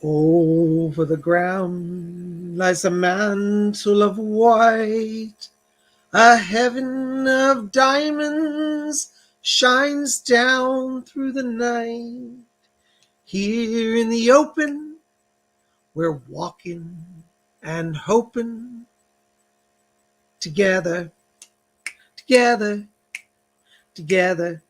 Over the ground lies a mantle of white. A heaven of diamonds shines down through the night. Here in the open, we're walking and hoping together, together, together,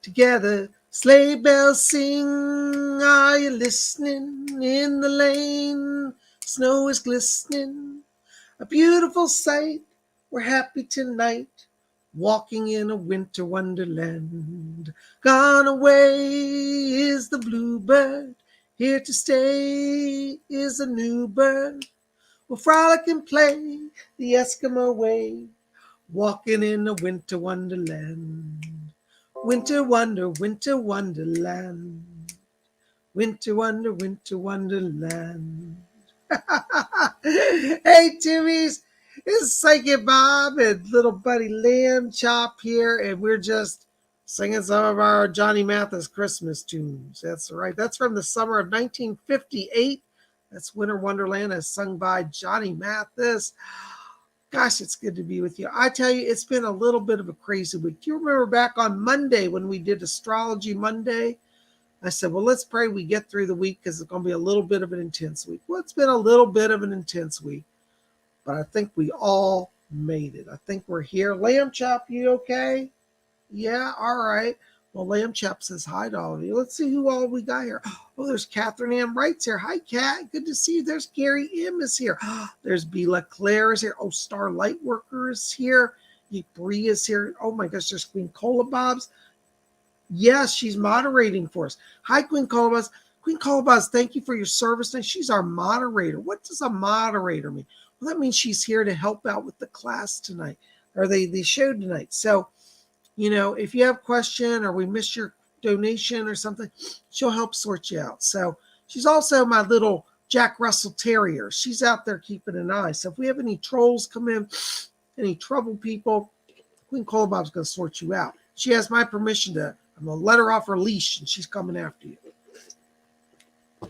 together. Sleigh bells sing, are you listening? In the lane, snow is glistening. A beautiful sight, we're happy tonight, walking in a winter wonderland. Gone away is the bluebird, here to stay is a new bird. We'll frolic and play the Eskimo way, walking in a winter wonderland. Winter wonderland. Winter wonderland. Hey, Timmies, it's Psychic Bob and little buddy Lamb Chop here, and we're just singing some of our Johnny Mathis Christmas tunes. That's right. That's from the summer of 1958. That's Winter Wonderland, as sung by Johnny Mathis. Gosh, it's good to be with you. I tell you, it's been a little bit of a crazy week. Do you remember back on Monday when we did Astrology Monday? I said, well, let's pray we get through the week because it's going to be a little bit of an intense week. Well, it's been a little bit of an intense week, but I think we all made it. I think we're here. Lamb Chop, you okay? Yeah, all right. Well, Lamb Chop says hi to all of you. Let's see who all we got here. Oh, there's Catherine Ann Wright's here. Hi, Kat. Good to see you. There's Gary M. is here. There's Bela Claire is here. Oh, Star Lightworker is here. Bree is here. Oh, my gosh, there's Queen Cola Bobs. Yes, she's moderating for us. Hi, Queen Colobus. Queen Colobus, thank you for your service. And she's our moderator. What does a moderator mean? Well, that means she's here to help out with the class tonight, or the show tonight. So, if you have a question or we missed your donation or something, she'll help sort you out. So she's also my little Jack Russell Terrier. She's out there keeping an eye. So if we have any trolls come in, any trouble people, Queen Colobob's going to sort you out. She has my permission I'm going to let her off her leash, and she's coming after you.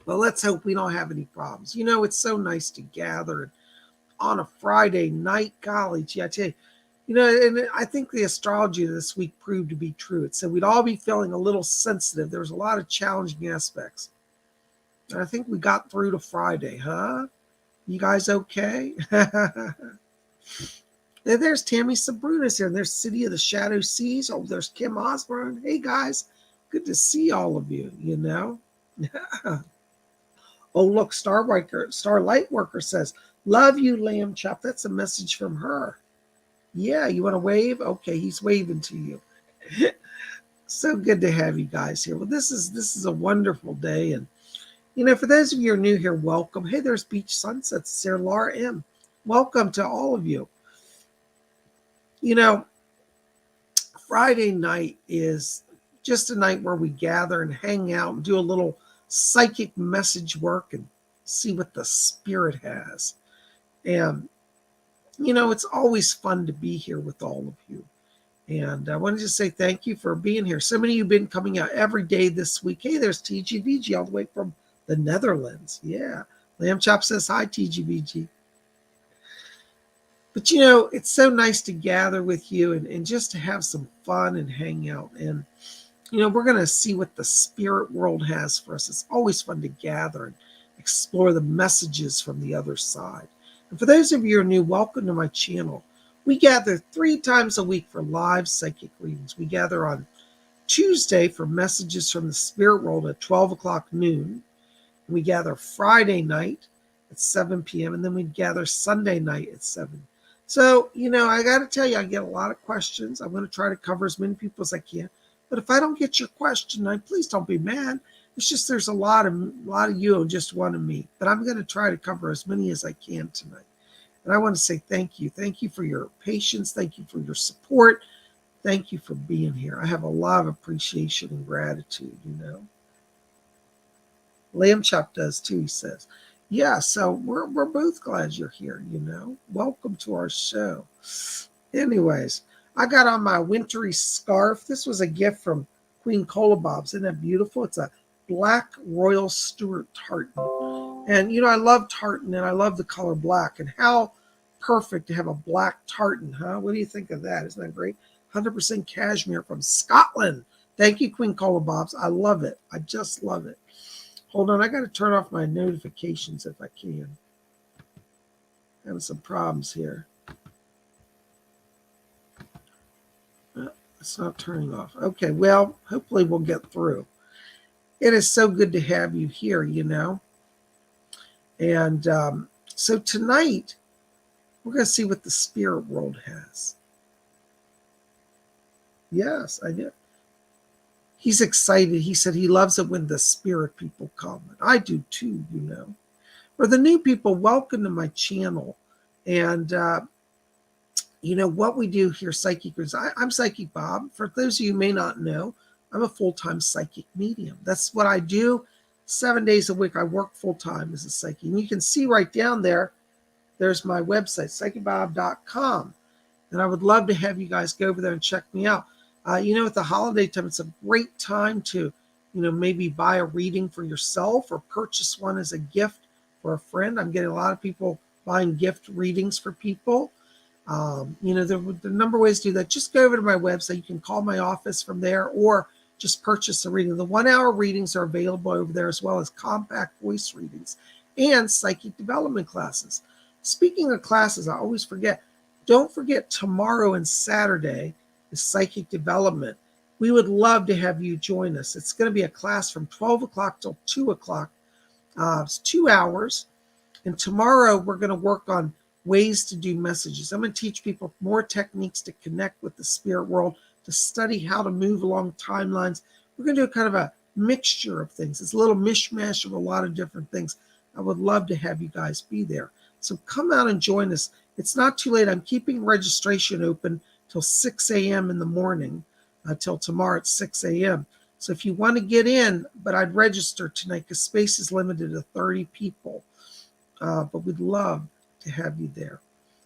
But let's hope we don't have any problems. It's so nice to gather on a Friday night. Golly, gee, I tell you, and I think the astrology this week proved to be true. It said we'd all be feeling a little sensitive. There was a lot of challenging aspects. And I think we got through to Friday, huh? You guys okay? There's Tammy Sabrunas here, and there's City of the Shadow Seas. Oh, there's Kim Osborne. Hey, guys. Good to see all of you, Oh, look, Star Lightworker says, love you, Lamb Chop. That's a message from her. Yeah, you want to wave? Okay, he's waving to you. So good to have you guys here. Well, this is a wonderful day. And, for those of you who are new here, welcome. Hey, there's Beach Sunsets. Sarah Laura M. Welcome to all of you. Friday night is just a night where we gather and hang out and do a little psychic message work and see what the spirit has. And, it's always fun to be here with all of you. And I wanted to say thank you for being here. So many of you have been coming out every day this week. Hey, there's TGVG all the way from the Netherlands. Yeah. Lamb Chop says hi, TGVG. But, it's so nice to gather with you and just to have some fun and hang out. And, we're going to see what the spirit world has for us. It's always fun to gather and explore the messages from the other side. And for those of you who are new, welcome to my channel. We gather 3 times a week for live psychic readings. We gather on Tuesday for messages from the spirit world at 12 o'clock noon. We gather Friday night at 7 p.m. And then we gather Sunday night at 7. So, I got to tell you, I get a lot of questions. I'm going to try to cover as many people as I can. But if I don't get your question, please don't be mad. It's just there's a lot of you who just want to meet. But I'm going to try to cover as many as I can tonight. And I want to say thank you. Thank you for your patience. Thank you for your support. Thank you for being here. I have a lot of appreciation and gratitude, Lamb Chop does too, he says. Yeah, so we're both glad you're here, Welcome to our show. Anyways, I got on my wintry scarf. This was a gift from Queen Cola Bob's. Isn't that beautiful? It's a black royal Stuart tartan. And, I love tartan and I love the color black. And how perfect to have a black tartan, huh? What do you think of that? Isn't that great? 100% cashmere from Scotland. Thank you, Queen Cola Bobs. I love it. I just love it. Hold on. I got to turn off my notifications if I can. Having some problems here. It's not turning off. Okay, well, hopefully we'll get through. It is so good to have you here, And so tonight, we're going to see what the spirit world has. Yes, I did. He's excited. He said he loves it when the spirit people come. And I do too, For the new people, welcome to my channel. And, what we do here, Psychicers, I'm Psychic Bob. For those of you who may not know, I'm a full-time psychic medium. That's what I do. 7 days a week, I work full-time as a psychic. And you can see right down there, there's my website, PsychicBob.com. And I would love to have you guys go over there and check me out. At the holiday time, it's a great time to, maybe buy a reading for yourself or purchase one as a gift for a friend. I'm getting a lot of people buying gift readings for people. The number of ways to do that. Just go over to my website. You can call my office from there or just purchase a reading. The 1 hour readings are available over there, as well as compact voice readings and psychic development classes. Speaking of classes, I always forget. Don't forget, tomorrow and Saturday is psychic development. We would love to have you join us. It's going to be a class from 12 o'clock till 2 o'clock. It's 2 hours. And tomorrow we're going to work on ways to do messages. I'm going to teach people more techniques to connect with the spirit world, to study how to move along timelines. We're going to do kind of a mixture of things. It's a little mishmash of a lot of different things. I would love to have you guys be there. So come out and join us. It's not too late. I'm keeping registration open till 6 a.m. in the morning, till tomorrow at 6 a.m. So if you want to get in, but I'd register tonight because space is limited to 30 people. But we'd love to have you there.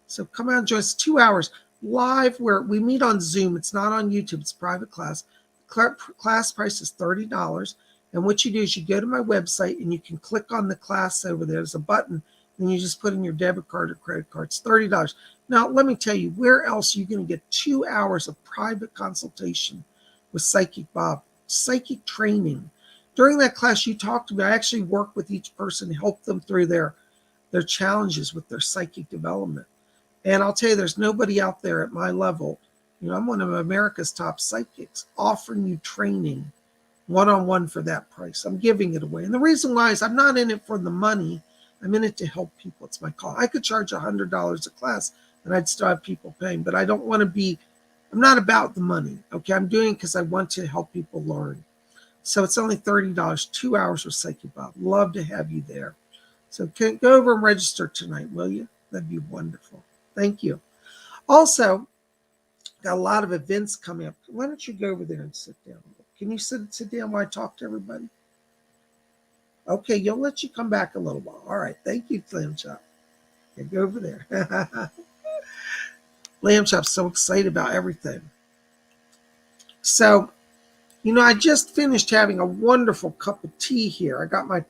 So come out and join us. 2 hours live where we meet on Zoom. It's not on YouTube. It's a private class. Class price is $30. And what you do is you go to my website and you can click on the class over there. There's a button. And you just put in your debit card or credit card. It's $30. Now, let me tell you, where else are you going to get 2 hours of private consultation with Psychic Bob? Psychic training. During that class, you talked to me. I actually work with each person, help them through their challenges with their psychic development. And I'll tell you, there's nobody out there at my level. I'm one of America's top psychics offering you training one-on-one for that price. I'm giving it away. And the reason why is I'm not in it for the money. I'm in it to help people. It's my call. I could charge $100 a class and I'd still have people paying, but I don't want to be, I'm not about the money. Okay. I'm doing it because I want to help people learn. So it's only $30, 2 hours with Psychic Bob. Love to have you there. So go over and register tonight, will you? That'd be wonderful. Thank you. Also, got a lot of events coming up. Why don't you go over there and sit down? Can you sit down while I talk to everybody? Okay, you'll let you come back a little while. All right, thank you, Lamb Chop. Yeah, go over there. Lamb Chop's so excited about everything. So, I just finished having a wonderful cup of tea here. I got my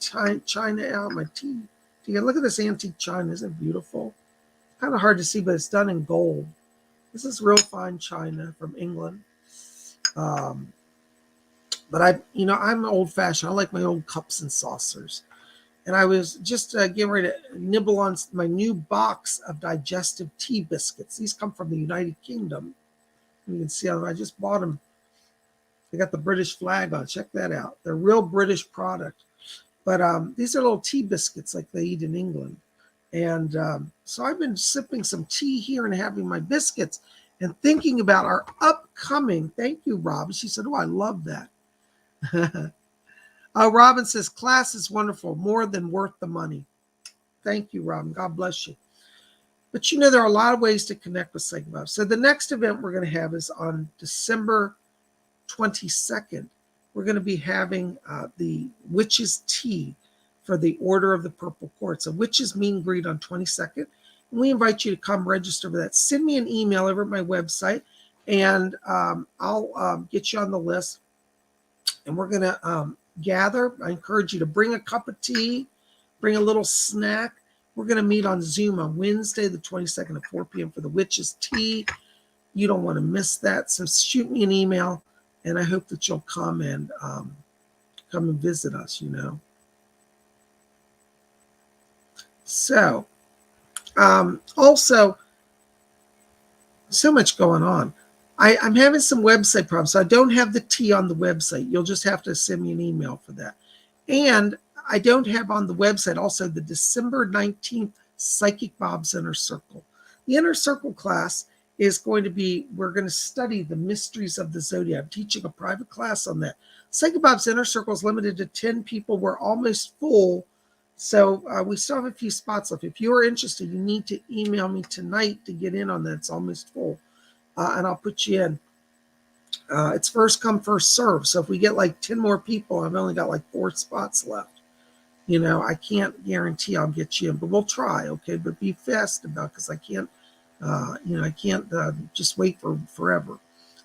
china out, my tea. Look at this antique china. Isn't it beautiful? Kind of hard to see, but it's done in gold. This is real fine china from England. But I'm old-fashioned. I like my old cups and saucers. And I was just getting ready to nibble on my new box of digestive tea biscuits. These come from the United Kingdom. You can see I just bought them. They got the British flag on. Check that out. They're real British product. But these are little tea biscuits like they eat in England. And so I've been sipping some tea here and having my biscuits and thinking about our upcoming, thank you, Robin. She said, oh, I love that. Robin says, class is wonderful, more than worth the money. Thank you, Robin. God bless you. But there are a lot of ways to connect with Psychic Bob. So the next event we're going to have is on December 22nd. We're going to be having the Witches' Tea for the Order of the Purple Quartz. So Witches meet and greet on 22nd. And we invite you to come register for that. Send me an email over at my website, and I'll get you on the list. And we're going to gather. I encourage you to bring a cup of tea, bring a little snack. We're going to meet on Zoom on Wednesday, the 22nd at 4 p.m. for the Witch's Tea. You don't want to miss that. So shoot me an email, and I hope that you'll come and visit us, So, also, so much going on. I'm having some website problems, so I don't have the tea on the website. You'll just have to send me an email for that. And I don't have on the website also the December 19th Psychic Bob's Inner Circle. The Inner Circle class is going to be, we're going to study the mysteries of the zodiac. I'm teaching a private class on that. Psychic Bob's Inner Circle is limited to 10 people. We're almost full. So we still have a few spots left. If you are interested, you need to email me tonight to get in on that. It's almost full. And I'll put you in. It's first come, first serve. So if we get like 10 more people, I've only got like 4 spots left. I can't guarantee I'll get you in, but we'll try, okay? But be fast about it, because I can't, I can't just wait for forever,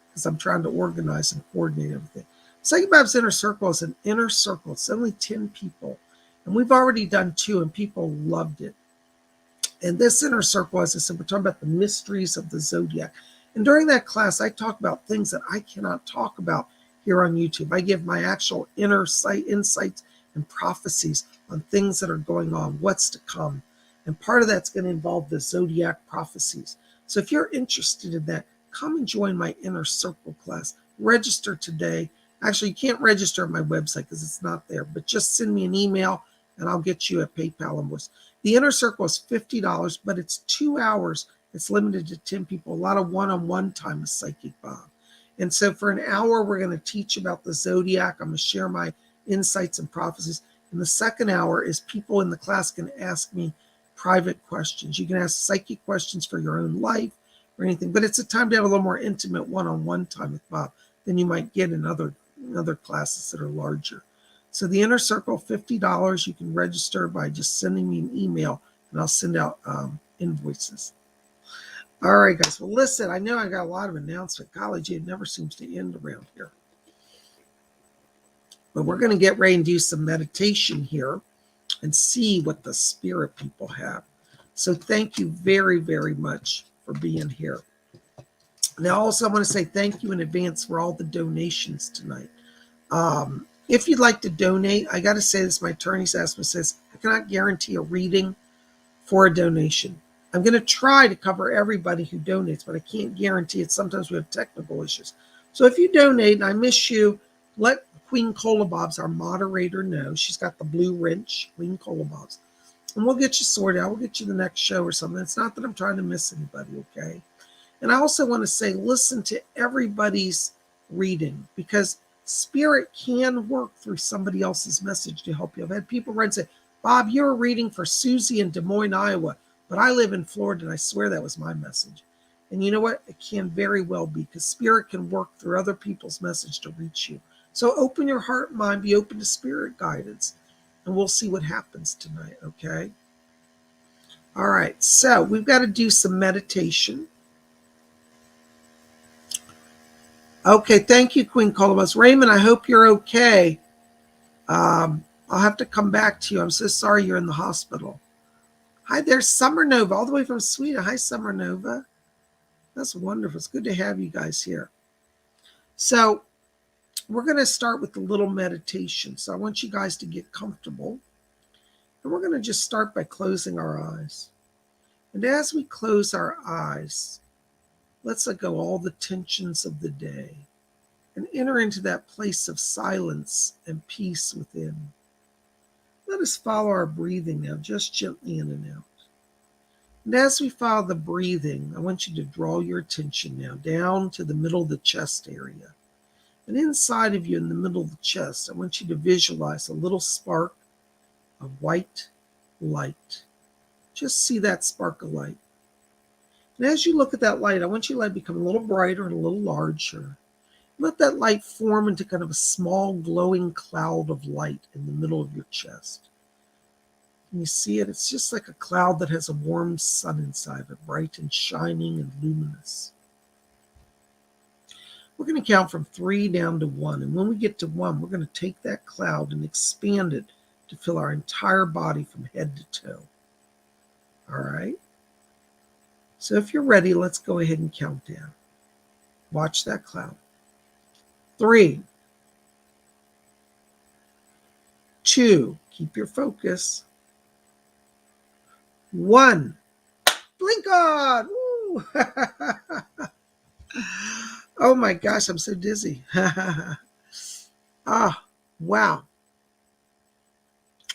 because I'm trying to organize and coordinate everything. Psychic Bob's Inner Circle is an inner circle. It's only 10 people. And we've already done 2, and people loved it. And this inner circle, as I said, we're talking about the mysteries of the zodiac. And during that class, I talk about things that I cannot talk about here on YouTube. I give my actual inner insights and prophecies on things that are going on, what's to come. And part of that's going to involve the zodiac prophecies. So if you're interested in that, come and join my inner circle class. Register today. Actually, you can't register on my website because it's not there, but just send me an email and I'll get you a PayPal invoice. The inner circle is $50, but it's 2 hours. It's limited to 10 people. A lot of one-on-one time with Psychic Bob. And so for an hour, we're going to teach about the zodiac. I'm going to share my insights and prophecies. And the second hour is people in the class can ask me private questions. You can ask psychic questions for your own life or anything, but it's a time to have a little more intimate one-on-one time with Bob than you might get in other classes that are larger. So the inner circle, $50. You can register by just sending me an email, and I'll send out invoices. All right, guys. Well, listen, I know I got a lot of announcement. College, it never seems to end around here. But we're going to get ready and do some meditation here and see what the spirit people have. So thank you very, very much for being here. Now, also, I want to say thank you in advance for all the donations tonight. If you'd like to donate, I got to say this, my attorney's asked me, says, I cannot guarantee a reading for a donation. I'm going to try to cover everybody who donates, but I can't guarantee it. Sometimes we have technical issues. So if you donate and I miss you, let Queen Colabobs, our moderator, know. She's got the blue wrench, Queen Colabobs. And we'll get you sorted out. We'll get you the next show or something. It's not that I'm trying to miss anybody, okay? And I also want to say, listen to everybody's reading, because spirit can work through somebody else's message to help you. I've had people write and say, Bob, you're reading for Susie in Des Moines, Iowa, but I live in Florida, and I swear that was my message. And you know what? It can very well be, because spirit can work through other people's message to reach you. So open your heart and mind, be open to spirit guidance, and we'll see what happens tonight, okay? All right, so we've got to do some meditation. Okay, thank you, Queen Colabus. Raymond, I hope you're okay. I'll have to come back to you. I'm so sorry you're in the hospital. Hi, there's Summer Nova, all the way from Sweden. Hi, Summer Nova. That's wonderful. It's good to have you guys here. So we're going to start with a little meditation. So I want you guys to get comfortable. And we're going to just start by closing our eyes. And as we close our eyes, let's let go all the tensions of the day and enter into that place of silence and peace within. Let us follow our breathing now, just gently in and out. And as we follow the breathing, I want you to draw your attention now down to the middle of the chest area. And inside of you, in the middle of the chest, I want you to visualize a little spark of white light. Just see that spark of light. And as you look at that light, I want you to let it become a little brighter and a little larger. Let that light form into kind of a small glowing cloud of light in the middle of your chest. Can you see it? It's just like a cloud that has a warm sun inside of it, bright and shining and luminous. I We're going to count from 3 down to 1. And when we get to 1, we're going to take that cloud and expand it to fill our entire body from head to toe. All right? So if you're ready, let's go ahead and count down. Watch that cloud. 3, 2, keep your focus. 1, blink on. Woo. Oh my gosh, I'm so dizzy. Ah, wow.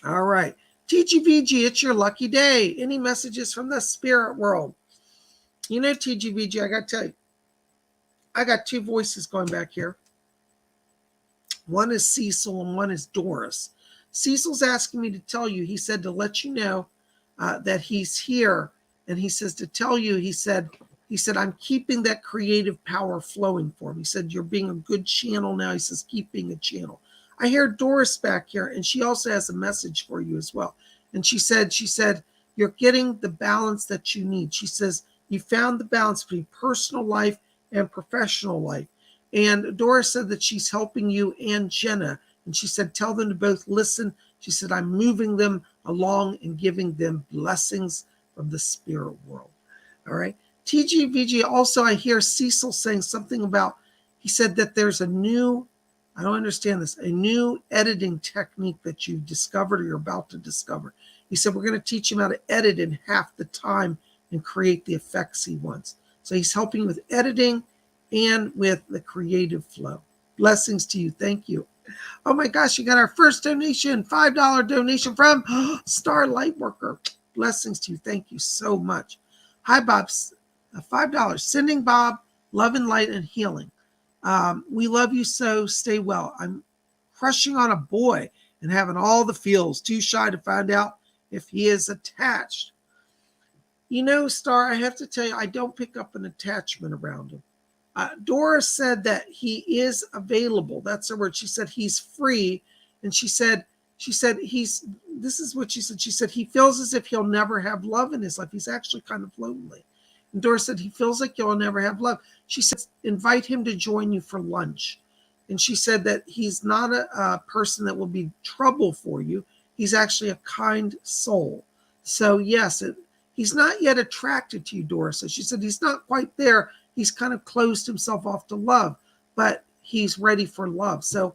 All right. TGVG, it's your lucky day. Any messages from the spirit world? You know, TGVG, I got to tell you, I got 2 voices going back here. One is Cecil and one is Doris. Cecil's asking me to tell you, he said to let you know that he's here. And he says to tell you, he said, I'm keeping that creative power flowing for him. He said, you're being a good channel now. He says, keep being a channel. I hear Doris back here, and she also has a message for you as well. And she said, you're getting the balance that you need. She says, you found the balance between personal life and professional life. And Doris said that she's helping you and Jenna. And she said, tell them to both listen. She said, I'm moving them along and giving them blessings from the spirit world. All right. TGVG, also I hear Cecil saying something about, he said that there's a new, I don't understand this, a new editing technique that you've discovered or you're about to discover. He said, we're going to teach him how to edit in half the time and create the effects he wants. So he's helping with editing and with the creative flow. Blessings to you. Thank you. Oh my gosh, you got our first donation, $5 donation from Star Lightworker. Blessings to you. Thank you so much. Hi, Bob. $5. Sending Bob love and light and healing. We love you so. Stay well. I'm crushing on a boy and having all the feels. Too shy to find out if he is attached. You know, Star, I have to tell you, I don't pick up an attachment around him. Doris said that he is available. That's her word. She said he's free. And she said this is what she said. She said he feels as if he'll never have love in his life. He's actually kind of lonely. And Doris said he feels like he'll never have love. She said, invite him to join you for lunch. And she said that he's not a person that will be trouble for you. He's actually a kind soul. So yes, he's not yet attracted to you, Doris. So she said he's not quite there. He's kind of closed himself off to love, but he's ready for love. So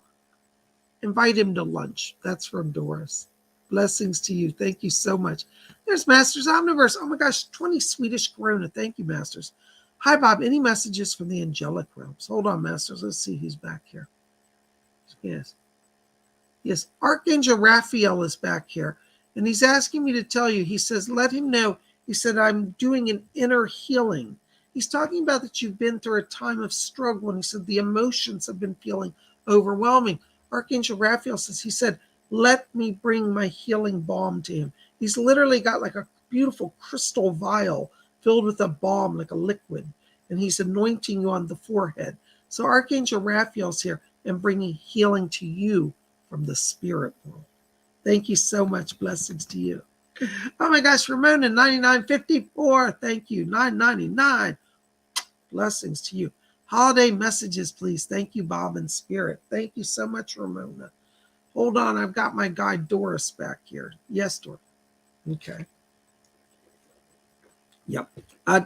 invite him to lunch. That's from Doris. Blessings to you. Thank you so much. There's Masters Omniverse. Oh my gosh, 20 Swedish Corona. Thank you, Masters. Hi, Bob. Any messages from the angelic realms? Hold on, Masters. Let's see who's back here. Yes. Yes. Archangel Raphael is back here. And he's asking me to tell you, he says, let him know. He said, I'm doing an inner healing. He's talking about that you've been through a time of struggle. And he said, the emotions have been feeling overwhelming. Archangel Raphael says, he said, let me bring my healing balm to him. He's literally got like a beautiful crystal vial filled with a balm, like a liquid. And he's anointing you on the forehead. So Archangel Raphael's here and bringing healing to you from the spirit world. Thank you so much. Blessings to you. Oh my gosh, Ramona, 99.54. Thank you. 9.99. Blessings to you. Holiday messages, please. Thank you, Bob and Spirit. Thank you so much, Ramona. Hold on, I've got my guy Doris back here. Yes, Doris. Okay. Yep.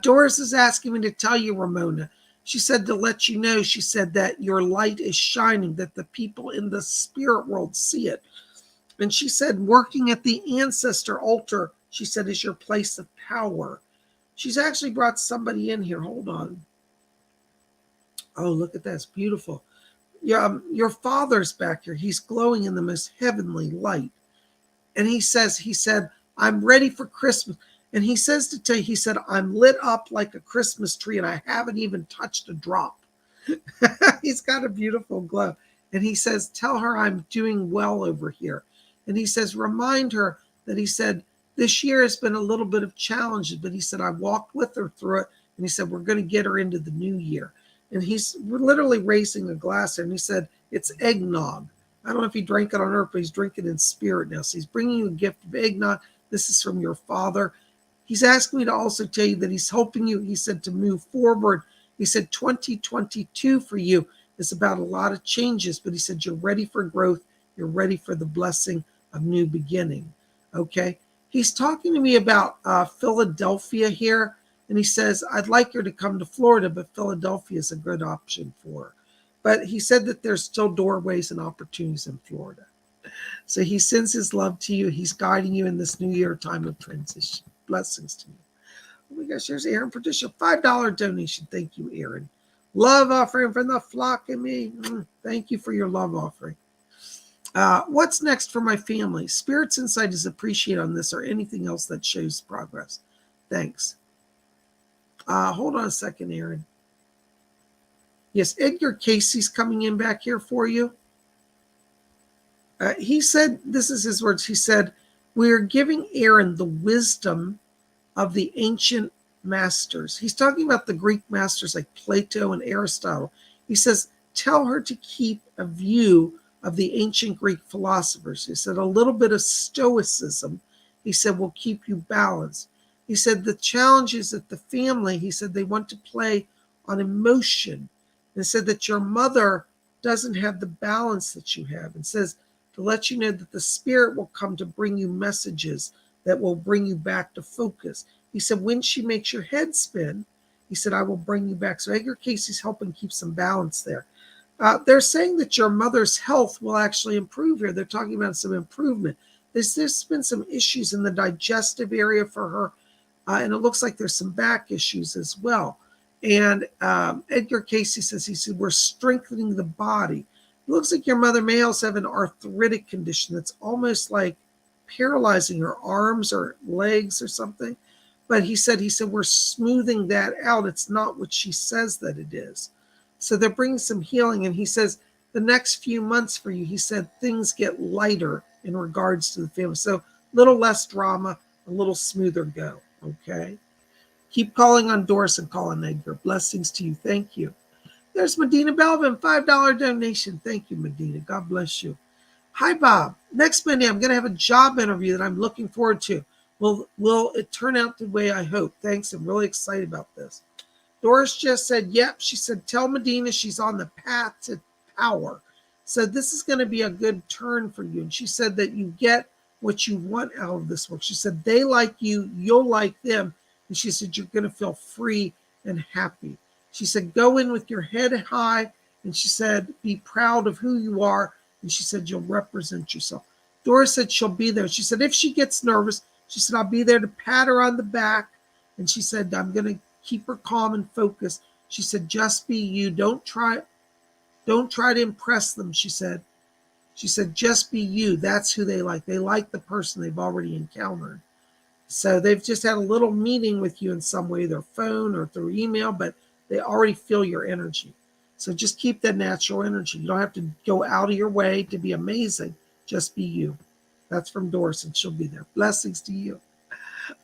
Doris is asking me to tell you, Ramona. She said to let you know, she said that your light is shining, that the people in the spirit world see it. And she said working at the ancestor altar, she said, is your place of power. She's actually brought somebody in here. Hold on. Oh, look at that. It's beautiful. Your father's back here. He's glowing in the most heavenly light. And he said, I'm ready for Christmas. And he says to tell you, he said, I'm lit up like a Christmas tree and I haven't even touched a drop. He's got a beautiful glow. And he says, tell her I'm doing well over here. And he says, remind her that he said, this year has been a little bit of challenges, but he said, I walked with her through it. And he said, we're going to get her into the new year. And he's literally raising a glass. And he said, it's eggnog. I don't know if he drank it on earth, but he's drinking in spirit now. So he's bringing you a gift of eggnog. This is from your father. He's asking me to also tell you that he's helping you, he said, to move forward He said 2022 for you is about a lot of changes, but he said you're ready for growth. You're ready for the blessing of new beginning. Okay. He's talking to me about Philadelphia here. And he says, I'd like her to come to Florida, but Philadelphia is a good option for her. But he said that there's still doorways and opportunities in Florida. So he sends his love to you. He's guiding you in this new year time of transition. Blessings to you. Oh my gosh, there's Aaron Patricia. $5 donation. Thank you, Aaron. Love offering from the flock and me. Thank you for your love offering. What's next for my family? Spirit's insight is appreciated on this or anything else that shows progress. Thanks. Hold on a second, Aaron. Yes, Edgar Casey's coming in back here for you. He said, this is his words, he said, we're giving Aaron the wisdom of the ancient masters. He's talking about the Greek masters like Plato and Aristotle. He says, tell her to keep a view of the ancient Greek philosophers. He said, a little bit of stoicism, he said, will keep you balanced. He said, the challenge is that the family, he said, they want to play on emotion. And said that your mother doesn't have the balance that you have. And says to let you know that the spirit will come to bring you messages that will bring you back to focus. He said, when she makes your head spin, he said, I will bring you back. So Edgar Casey's helping keep some balance there. They're saying that your mother's health will actually improve here. They're talking about some improvement. There's been some issues in the digestive area for her. And it looks like there's some back issues as well. And Edgar Casey says, he said, we're strengthening the body. It looks like your mother may also have an arthritic condition that's almost like paralyzing her arms or legs or something. But he said, we're smoothing that out. It's not what she says that it is. So they're bringing some healing. And he says, the next few months for you, he said, things get lighter in regards to the family. So a little less drama, a little smoother go. Okay. Keep calling on Doris and calling Edgar. Blessings to you. Thank you. There's Medina Belvin, $5 donation. Thank you, Medina. God bless you. Hi, Bob. Next Monday, I'm going to have a job interview that I'm looking forward to. Will it turn out the way I hope? Thanks. I'm really excited about this. Doris just said, yep. She said, tell Medina she's on the path to power. So this is going to be a good turn for you. And she said that you get what you want out of this work. She said, they like you, you'll like them. And she said, you're going to feel free and happy. She said, go in with your head high. And she said, be proud of who you are. And she said, you'll represent yourself. Doris said she'll be there. She said, if she gets nervous, she said, I'll be there to pat her on the back. And she said, I'm going to keep her calm and focused. She said, just be you. Don't try to impress them, she said. She said, just be you. That's who they like. They like the person they've already encountered. So they've just had a little meeting with you in some way, their phone or through email, but they already feel your energy. So just keep that natural energy. You don't have to go out of your way to be amazing. Just be you. That's from Doris, and she'll be there. Blessings to you.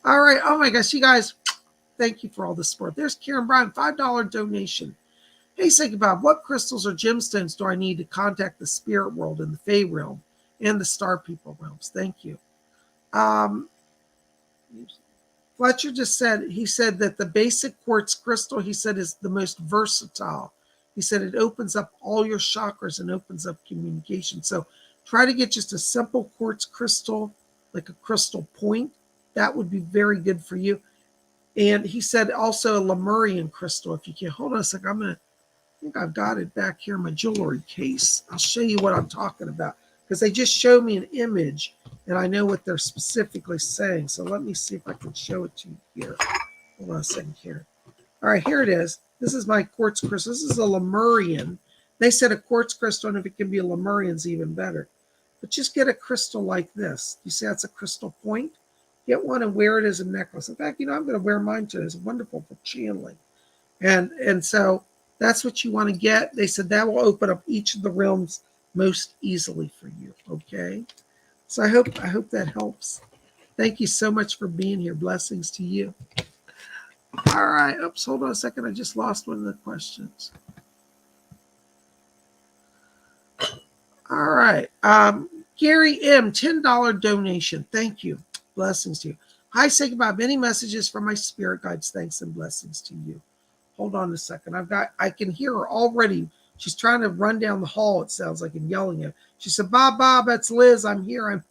All right. Oh, my gosh. You guys, thank you for all the support. There's Karen Bryan, $5 donation. Hey, PsychicBob, what crystals or gemstones do I need to contact the spirit world and the Fae realm and the star people realms? Thank you. Fletcher just said, he said that the basic quartz crystal, he said, is the most versatile. He said it opens up all your chakras and opens up communication. So try to get just a simple quartz crystal, like a crystal point. That would be very good for you. And he said also a Lemurian crystal, if you can. Hold on a second. I think I've got it back here in my jewelry case. I'll show you what I'm talking about, because they just showed me an image and I know what they're specifically saying. So let me see if I can show it to you here. Hold on a second here. All right, here it is. This is my quartz crystal. This is a Lemurian. They said a quartz crystal, and if it can be a Lemurian, is even better. But just get a crystal like this. You see that's a crystal point? Get one and wear it as a necklace. In fact, I'm going to wear mine today. It's wonderful for channeling. And so that's what you want to get. They said that will open up each of the realms most easily for you. Okay? So I hope that helps. Thank you so much for being here. Blessings to you. All right. Oops, hold on a second. I just lost one of the questions. All right. Gary M., $10 donation. Thank you. Blessings to you. Hi, PsychicBob. Any messages from my spirit guides? Thanks and blessings to you. Hold on a second. I can hear her already. She's trying to run down the hall, it sounds like, and yelling at her. She said, Bob, that's Liz. I'm here.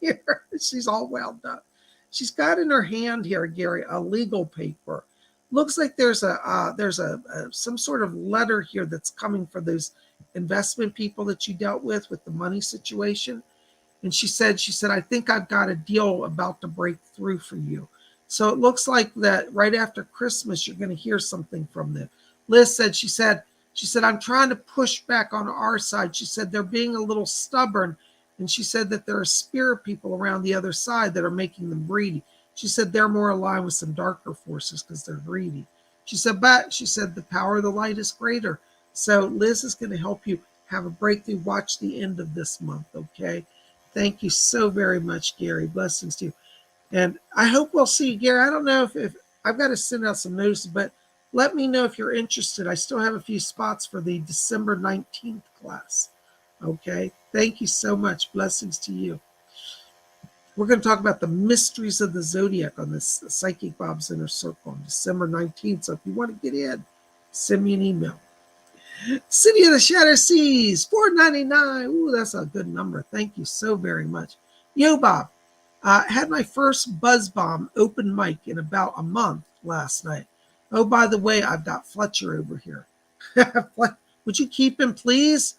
She's all wound up. She's got in her hand here, Gary, a legal paper. Looks like there's a some sort of letter here that's coming for those investment people that you dealt with the money situation. And she said, I think I've got a deal about to break through for you. So it looks like that right after Christmas, you're going to hear something from them. Liz said, she said, I'm trying to push back on our side. She said, they're being a little stubborn. And she said that there are spirit people around the other side that are making them greedy. She said, they're more aligned with some darker forces because they're greedy. She said, but she said, the power of the light is greater. So Liz is going to help you have a breakthrough. Watch the end of this month. Okay. Thank you so very much, Gary. Blessings to you. And I hope we'll see you, Gary. I don't know if I've got to send out some notices, but let me know if you're interested. I still have a few spots for the December 19th class. Okay. Thank you so much. Blessings to you. We're going to talk about the mysteries of the zodiac on this Psychic Bob's Inner Circle on December 19th. So if you want to get in, send me an email. City of the Shadow Seas, $4.99. Ooh, that's a good number. Thank you so very much. Yo, Bob, had my first Buzz Bomb open mic in about a month last night. Oh, by the way, I've got Fletcher over here. Would you keep him, please?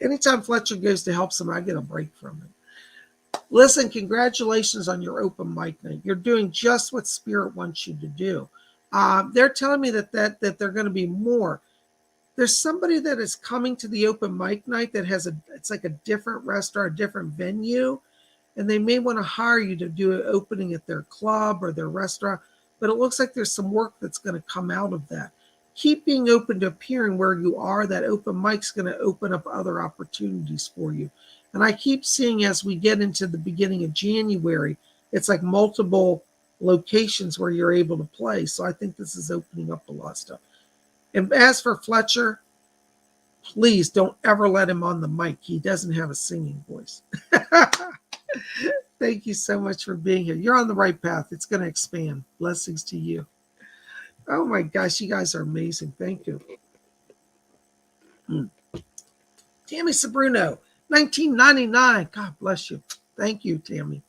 Anytime Fletcher goes to help someone, I get a break from him. Listen, congratulations on your open mic night. You're doing just what Spirit wants you to do. They're telling me that they're going to be more. There's somebody that is coming to the open mic night that has it's like a different restaurant, a different venue, and they may want to hire you to do an opening at their club or their restaurant. But it looks like there's some work that's going to come out of that. Keep being open to appearing where you are. That open mic's going to open up other opportunities for you. And I keep seeing as we get into the beginning of January, it's like multiple locations where you're able to play. So I think this is opening up a lot of stuff. And as for Fletcher, please don't ever let him on the mic. He doesn't have a singing voice. Thank you so much for being here. You're on the right path. It's going to expand. Blessings to you. Oh my gosh, you guys are amazing. Thank you. Tammy Sabruno, 1999. God bless you. Thank you, Tammy.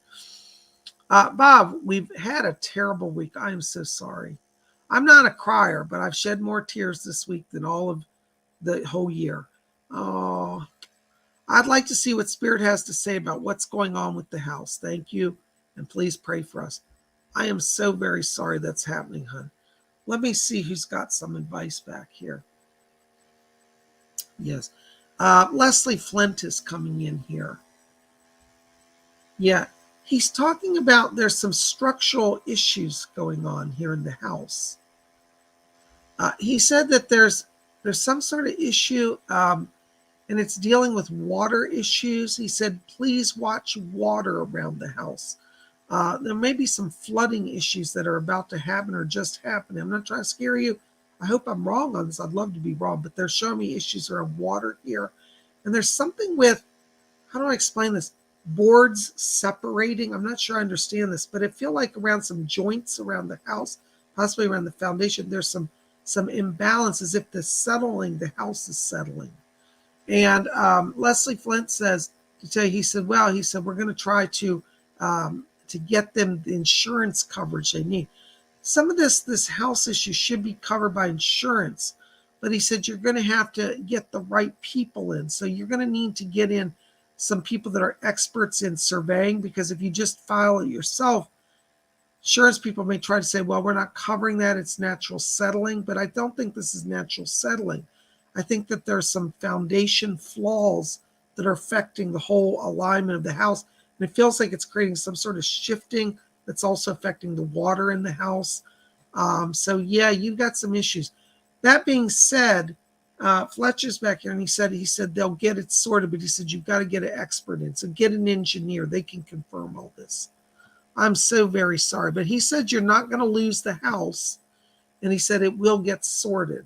Bob, we've had a terrible week. I am so sorry. I'm not a crier, but I've shed more tears this week than all of the whole year. Oh, I'd like to see what Spirit has to say about what's going on with the house. Thank you. And please pray for us. I am so very sorry that's happening, hon. Let me see who's got some advice back here. Yes. Leslie Flint is coming in here. Yeah. He's talking about there's some structural issues going on here in the house. He said that there's some sort of issue, and it's dealing with water issues. He said, please watch water around the house. There may be some flooding issues that are about to happen or just happening. I'm not trying to scare you. I hope I'm wrong on this. I'd love to be wrong, but they're showing me issues around water here. And there's something with, how do I explain this? Boards separating. I'm not sure I understand this, but I feel like around some joints around the house, possibly around the foundation, there's some imbalance as if the house is settling. And Leslie Flint says, to tell you, he said, we're going to try to get them the insurance coverage they need. Some of this house issue should be covered by insurance, but he said you're going to have to get the right people in. So you're going to need to get in some people that are experts in surveying, because if you just file it yourself, insurance people may try to say, well, we're not covering that. It's natural settling, but I don't think this is natural settling. I think that there's some foundation flaws that are affecting the whole alignment of the house. And it feels like it's creating some sort of shifting that's also affecting the water in the house. So yeah, you've got some issues. That being said, Fletcher's back here, and he said they'll get it sorted, but he said you've got to get an expert in. So get an engineer. They can confirm all this. I'm so very sorry, but he said you're not going to lose the house, and he said it will get sorted.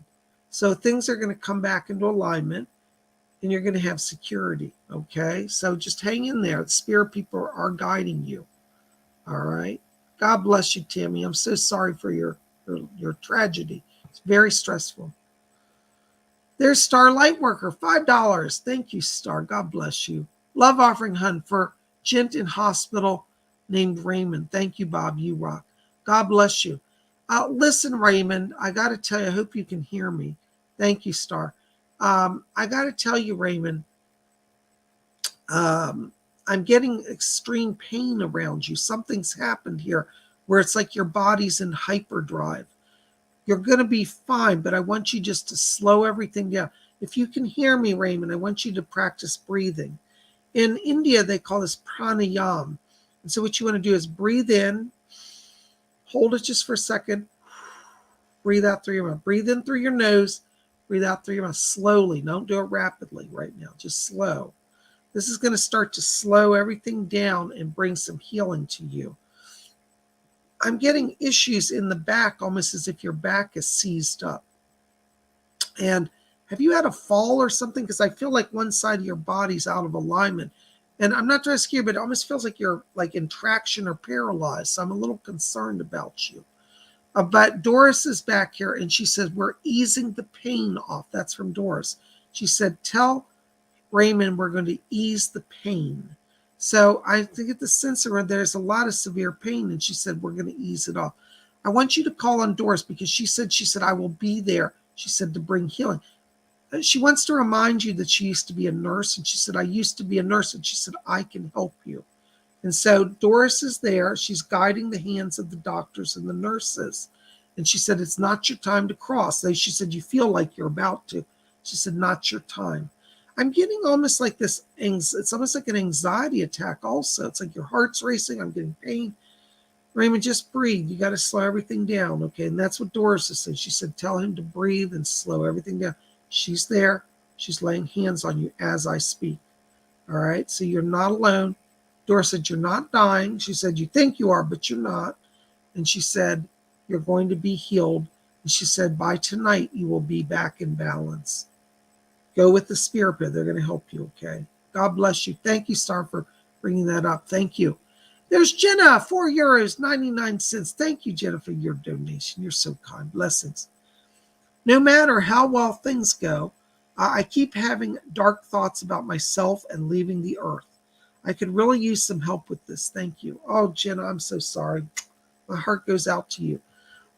So things are going to come back into alignment, and you're going to have security, okay? So just hang in there. The spirit people are guiding you, all right? God bless you, Tammy. I'm so sorry for your your tragedy. It's very stressful. There's Star Lightworker, $5. Thank you, Star. God bless you. Love offering hunt for gent in hospital named Raymond. Thank you, Bob. You rock. God bless you. Listen, Raymond, I got to tell you, I hope you can hear me. Thank you, Star. I got to tell you, Raymond, I'm getting extreme pain around you. Something's happened here where it's like your body's in hyperdrive. You're going to be fine, but I want you just to slow everything down. If you can hear me, Raymond, I want you to practice breathing. In India, they call this pranayama. And so what you want to do is breathe in, hold it just for a second, breathe out through your mouth. Breathe in through your nose, breathe out through your mouth slowly. Don't do it rapidly right now, just slow. This is going to start to slow everything down and bring some healing to you. I'm getting issues in the back, almost as if your back is seized up. And have you had a fall or something? Because I feel like one side of your body's out of alignment. And I'm not trying to scare you, but it almost feels like you're like in traction or paralyzed. So I'm a little concerned about you. But Doris is back here, and she said, we're easing the pain off. That's from Doris. She said, tell Raymond we're going to ease the pain. So I think at the sensor, there's a lot of severe pain, and she said, we're going to ease it off. I want you to call on Doris because she said, I will be there. She said, to bring healing. She wants to remind you that she used to be a nurse, and she said, I used to be a nurse, and she said, I can help you. And so Doris is there. She's guiding the hands of the doctors and the nurses. And she said, it's not your time to cross. She said, you feel like you're about to. She said, not your time. I'm getting almost like this, it's almost like an anxiety attack also. It's like your heart's racing. I'm getting pain. Raymond, just breathe. You got to slow everything down, okay? And that's what Doris is saying. She said, tell him to breathe and slow everything down. She's there. She's laying hands on you as I speak. All right? So you're not alone. Doris said, you're not dying. She said, you think you are, but you're not. And she said, you're going to be healed. And she said, by tonight, you will be back in balance. Go with the spirit bit. They're going to help you, okay? God bless you. Thank you, Star, for bringing that up. Thank you. There's Jenna, €4.99. Thank you, Jenna, for your donation. You're so kind. Blessings. No matter how well things go, I keep having dark thoughts about myself and leaving the earth. I could really use some help with this. Thank you. Oh, Jenna, I'm so sorry. My heart goes out to you.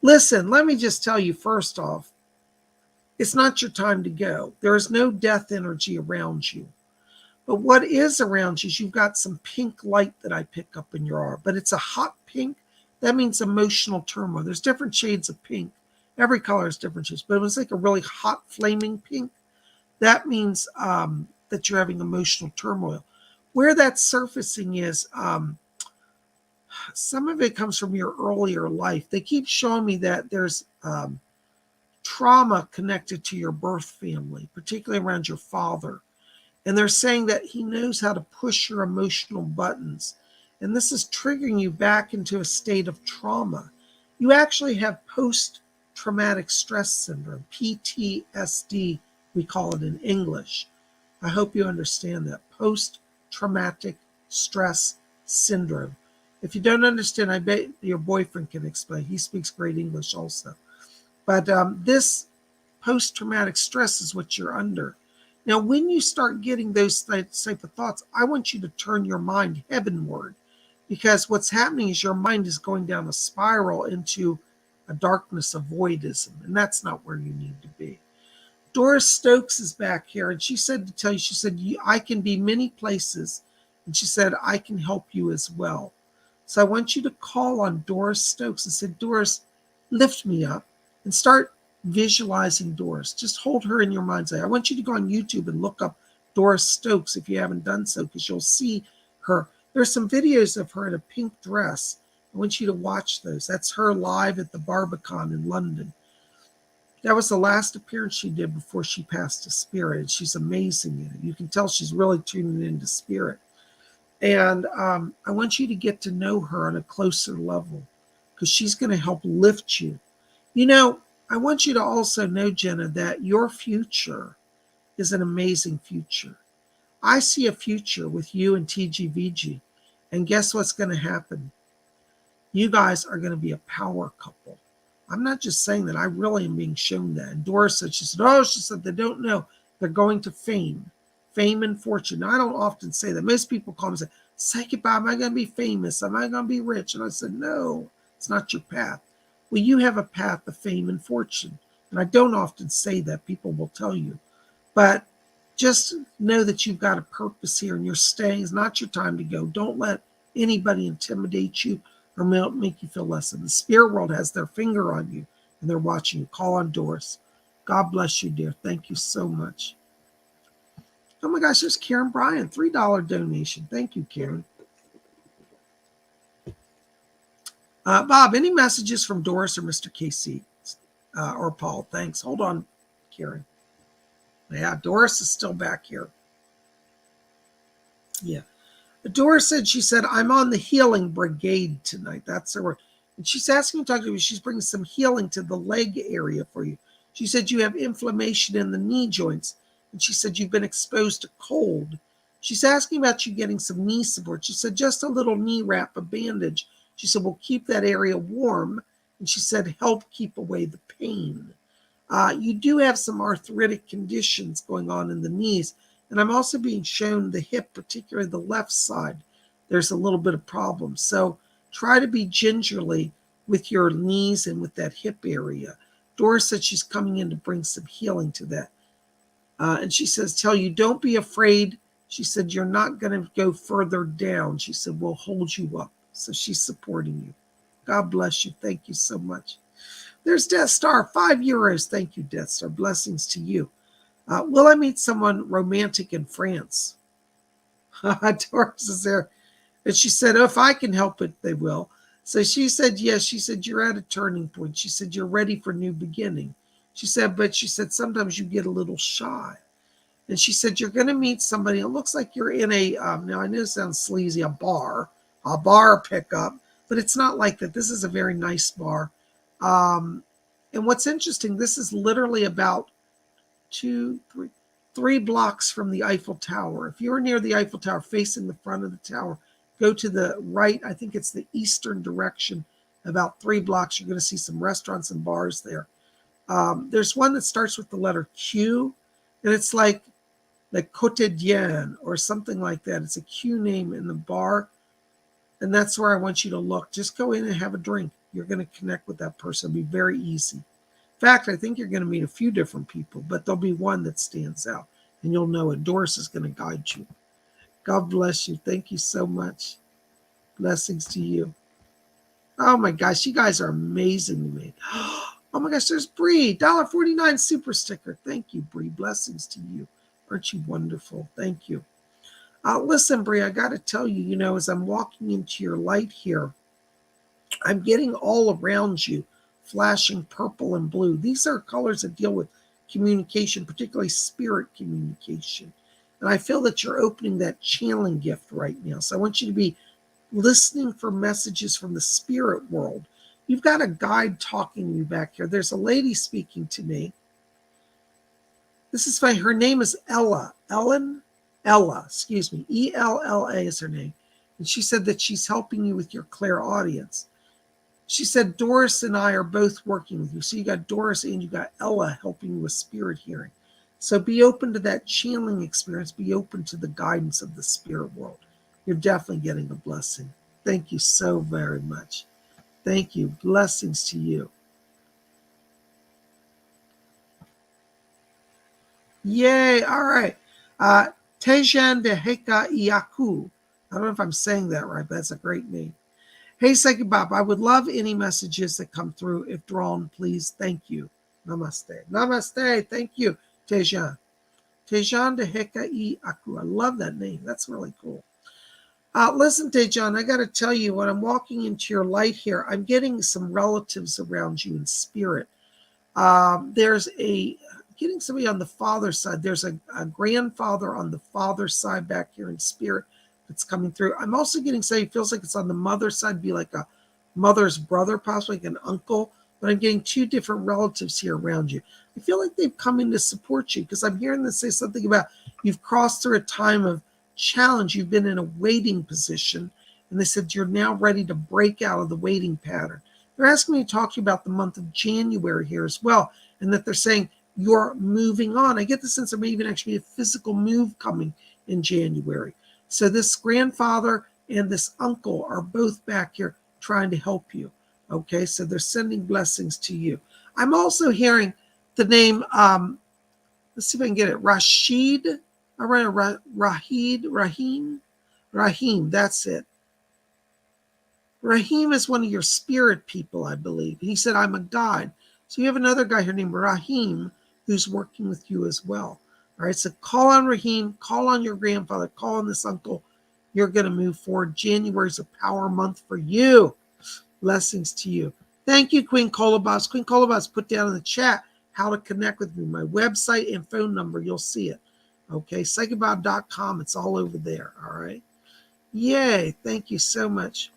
Listen, let me just tell you first off, it's not your time to go. There is no death energy around you. But what is around you is you've got some pink light that I pick up in your arm. But it's a hot pink. That means emotional turmoil. There's different shades of pink. Every color has different shades. But it was like a really hot, flaming pink. That means that you're having emotional turmoil. Where that's surfacing is some of it comes from your earlier life. They keep showing me that there's trauma connected to your birth family, particularly around your father. And they're saying that he knows how to push your emotional buttons. And this is triggering you back into a state of trauma. You actually have post-traumatic stress syndrome, PTSD, we call it in English. I hope you understand that. Post-traumatic stress syndrome. If you don't understand, I bet your boyfriend can explain. He speaks great English also. But this post-traumatic stress is what you're under. Now, when you start getting those type of thoughts, I want you to turn your mind heavenward, because what's happening is your mind is going down a spiral into a darkness of voidism, and that's not where you need to be. Doris Stokes is back here, and she said to tell you, she said, I can be many places, and she said, I can help you as well. So I want you to call on Doris Stokes and say, Doris, lift me up, and start visualizing Doris. Just hold her in your mind's eye. I want you to go on YouTube and look up Doris Stokes if you haven't done so, because you'll see her. There's some videos of her in a pink dress. I want you to watch those. That's her live at the Barbican in London. That was the last appearance she did before she passed to spirit. She's amazing in it. You can tell she's really tuning into spirit. And I want you to get to know her on a closer level, because she's going to help lift you. You know, I want you to also know, Jenna, that your future is an amazing future. I see a future with you and TGVG. And guess what's going to happen? You guys are going to be a power couple. I'm not just saying that. I really am being shown that. And Doris said, she said, they don't know. They're going to fame and fortune. Now, I don't often say that. Most people call me and say, Psychic Bob, am I going to be famous? Am I going to be rich? And I said, no, it's not your path. Well, you have a path of fame and fortune. And I don't often say that. People will tell you. But just know that you've got a purpose here and you're staying. It's not your time to go. Don't let anybody intimidate you or make you feel less than. The spirit world has their finger on you and they're watching you. Call on Doris. God bless you, dear. Thank you so much. Oh my gosh, there's Karen Bryan, $3 donation. Thank you, Karen. Bob, any messages from Doris or Mr. KC or Paul? Thanks. Hold on, Karen. Yeah, Doris is still back here. Yeah. Doris said, she said, I'm on the healing brigade tonight. That's her word. And she's asking to talk to you. She's bringing some healing to the leg area for you. She said you have inflammation in the knee joints. And she said you've been exposed to cold. She's asking about you getting some knee support. She said just a little knee wrap, a bandage. She said we'll keep that area warm. And she said help keep away the pain. You do have some arthritic conditions going on in the knees. And I'm also being shown the hip, particularly the left side. There's a little bit of problem. So try to be gingerly with your knees and with that hip area. Doris said she's coming in to bring some healing to that. And she says, tell you, don't be afraid. She said, you're not going to go further down. She said, we'll hold you up. So she's supporting you. God bless you. Thank you so much. There's Death Star, €5. Thank you, Death Star. Blessings to you. Will I meet someone romantic in France? Doris is there. And she said, oh, if I can help it, they will. So she said, yes. She said, you're at a turning point. She said, you're ready for new beginning. She said, but she said, sometimes you get a little shy. And she said, you're going to meet somebody. It looks like you're in a, now I know it sounds sleazy, a bar pickup, but it's not like that. This is a very nice bar. And what's interesting, this is literally about 3 blocks from the Eiffel Tower. If you're near the Eiffel Tower, facing the front of the tower, go to the right. I think it's the eastern direction, about 3 blocks. You're going to see some restaurants and bars there. There's one that starts with the letter Q, and it's like the Quotidien or something like that. It's a Q name in the bar, and that's where I want you to look. Just go in and have a drink. You're going to connect with that person. It'll be very easy. In fact, I think you're going to meet a few different people, but there'll be one that stands out, and you'll know it. Doris is going to guide you. God bless you. Thank you so much. Blessings to you. Oh, my gosh. You guys are amazing to me. Oh, my gosh. There's Bree. $1.49 super sticker. Thank you, Bree. Blessings to you. Aren't you wonderful? Thank you. Listen, Bree, I got to tell you, as I'm walking into your light here, I'm getting all around you flashing purple and blue. These are colors that deal with communication, particularly spirit communication. And I feel that you're opening that channeling gift right now. So I want you to be listening for messages from the spirit world. You've got a guide talking to you back here. There's a lady speaking to me. This is funny. Her name is Ella. Ella, excuse me. Ella is her name. And she said that she's helping you with your clairaudience. She said, Doris and I are both working with you. So you got Doris and you got Ella helping you with spirit hearing. So be open to that channeling experience. Be open to the guidance of the spirit world. You're definitely getting a blessing. Thank you so very much. Thank you. Blessings to you. Yay. All right. Tejan de Heka Iaku. I don't know if I'm saying that right, but that's a great name. Hey, Psychic Bob, I would love any messages that come through. If drawn, please. Thank you. Namaste. Namaste. Thank you, Tejan. Tejan de Heka Iaku. I love that name. That's really cool. Listen, Tejan, I got to tell you, when I'm walking into your light here, I'm getting some relatives around you in spirit. There's getting somebody on the father's side. There's a grandfather on the father's side back here in spirit that's coming through. I'm also getting somebody who feels like it's on the mother's side, be like a mother's brother, possibly like an uncle. But I'm getting 2 different relatives here around you. I feel like they've come in to support you because I'm hearing them say something about you've crossed through a time of challenge. You've been in a waiting position. And they said you're now ready to break out of the waiting pattern. They're asking me to talk to you about the month of January here as well, and that they're saying you're moving on. I get the sense there may even actually be a physical move coming in January. So this grandfather and this uncle are both back here trying to help you. Okay, so they're sending blessings to you. I'm also hearing the name, let's see if I can get it, Rashid, Rahim, that's it. Rahim is one of your spirit people, I believe. He said, I'm a guide. So you have another guy here named Rahim who's working with you as well. All right, so call on Rahim, call on your grandfather, call on this uncle. You're going to move forward. January is a power month for you. Blessings to you. Thank you, Queen Colobos. Queen Colobos put down in the chat how to connect with me. My website and phone number, you'll see it. Okay, PsychicBob.com. It's all over there. All right. Yay. Thank you so much.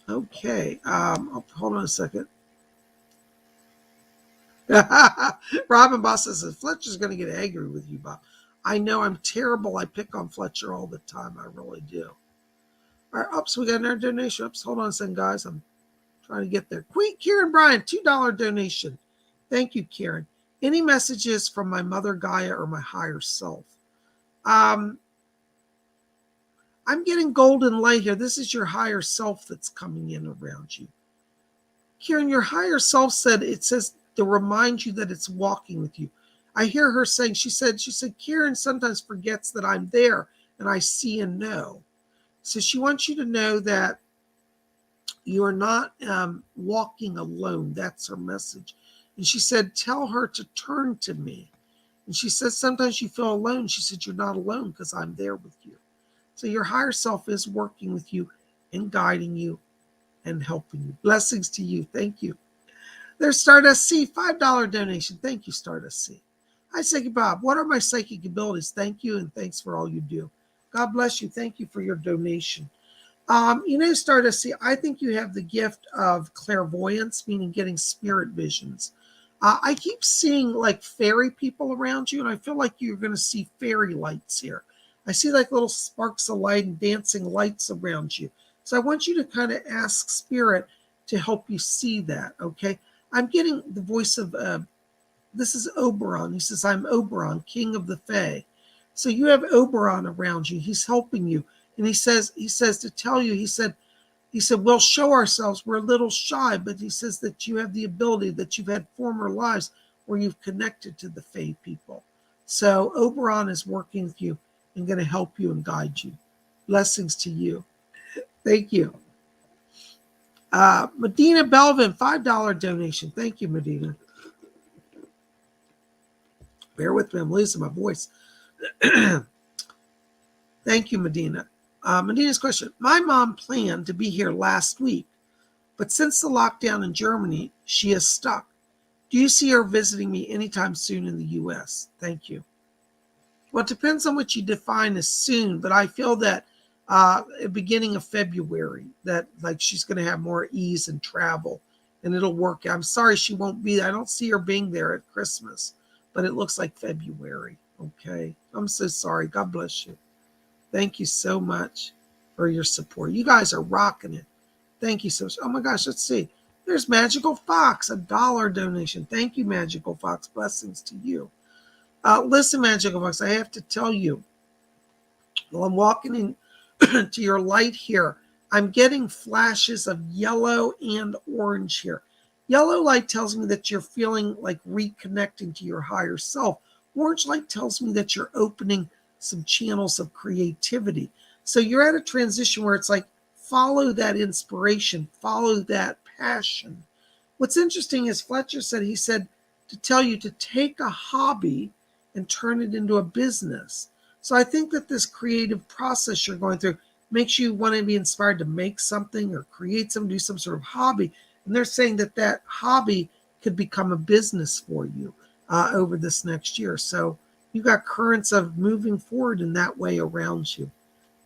Okay. Hold on a second. Robin Boss says, Fletcher's going to get angry with you, Bob. I know I'm terrible. I pick on Fletcher all the time. I really do. All right. Oops, we got another donation. Oops, hold on a second, guys. I'm trying to get there. Queen Kieran Bryan, $2 donation. Thank you, Kieran. Any messages from my mother Gaia or my higher self? I'm getting golden light here. This is your higher self that's coming in around you. Kieran, your higher self said, it says to remind you that it's walking with you. I hear her saying, she said, Kieran sometimes forgets that I'm there and I see and know. So she wants you to know that you are not walking alone. That's her message. And she said, tell her to turn to me. And she said, sometimes you feel alone. She said, you're not alone because I'm there with you. So your higher self is working with you and guiding you and helping you. Blessings to you. Thank you. There's Stardust C, $5 donation. Thank you, Stardust C. Hi, Psychic Bob. What are my psychic abilities? Thank you, and thanks for all you do. God bless you. Thank you for your donation. Stardust C, I think you have the gift of clairvoyance, meaning getting spirit visions. I keep seeing like fairy people around you, and I feel like you're going to see fairy lights here. I see like little sparks of light and dancing lights around you. So I want you to kind of ask spirit to help you see that, okay? I'm getting the voice of, this is Oberon. He says, I'm Oberon, king of the Fae. So you have Oberon around you. He's helping you. And he says to tell you, he said, we'll show ourselves. We're a little shy, but he says that you have the ability, that you've had former lives where you've connected to the Fae people. So Oberon is working with you and going to help you and guide you. Blessings to you. Thank you. Medina Belvin, $5 donation. Thank you, Medina. Bear with me. I'm losing my voice. Thank you, Medina. Medina's question. My mom planned to be here last week, but since the lockdown in Germany, she is stuck. Do you see her visiting me anytime soon in the U.S.? Thank you. Well, it depends on what you define as soon, but I feel that beginning of February, that like she's going to have more ease in travel and it'll work. I'm sorry she won't be there. I don't see her being there at Christmas, but it looks like February. Okay. I'm so sorry. God bless you. Thank you so much for your support. You guys are rocking it. Thank you so much. Oh my gosh, let's see. There's Magical Fox, $1 donation. Thank you, Magical Fox. Blessings to you. Listen, Magical Fox, I have to tell you, while I'm walking in to your light here, I'm getting flashes of yellow and orange here. Yellow light tells me that you're feeling like reconnecting to your higher self. Orange light tells me that you're opening some channels of creativity. So you're at a transition where it's like, follow that inspiration, follow that passion. What's interesting is Fletcher said, he said to tell you to take a hobby and turn it into a business. So I think that this creative process you're going through makes you want to be inspired to make something or create something, do some sort of hobby. And they're saying that that hobby could become a business for you over this next year. So you got currents of moving forward in that way around you.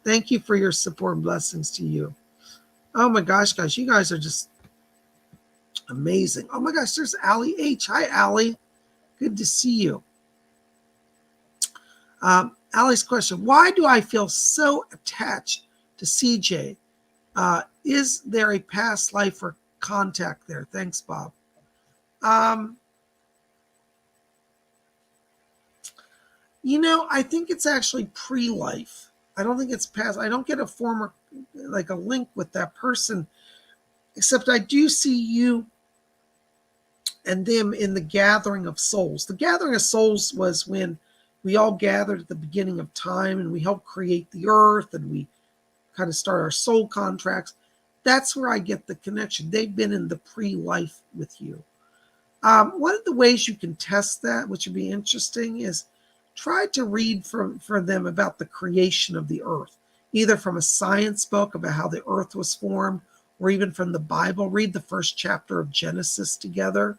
Thank you for your support and blessings to you. Oh my gosh, guys, you guys are just amazing. Oh my gosh, there's Allie H. Hi, Allie. Good to see you. Allie's question, why do I feel so attached to CJ? Is there a past life or contact there? Thanks, Bob. I think it's actually pre-life. I don't think it's past. I don't get a former, like a link with that person, except I do see you and them in the gathering of souls. The gathering of souls was when we all gathered at the beginning of time and we helped create the earth and we kind of start our soul contracts. That's where I get the connection. They've been in the pre-life with you. One of the ways you can test that, which would be interesting, is try to read from them about the creation of the earth, either from a science book about how the earth was formed, or even from the Bible. Read the first chapter of Genesis together,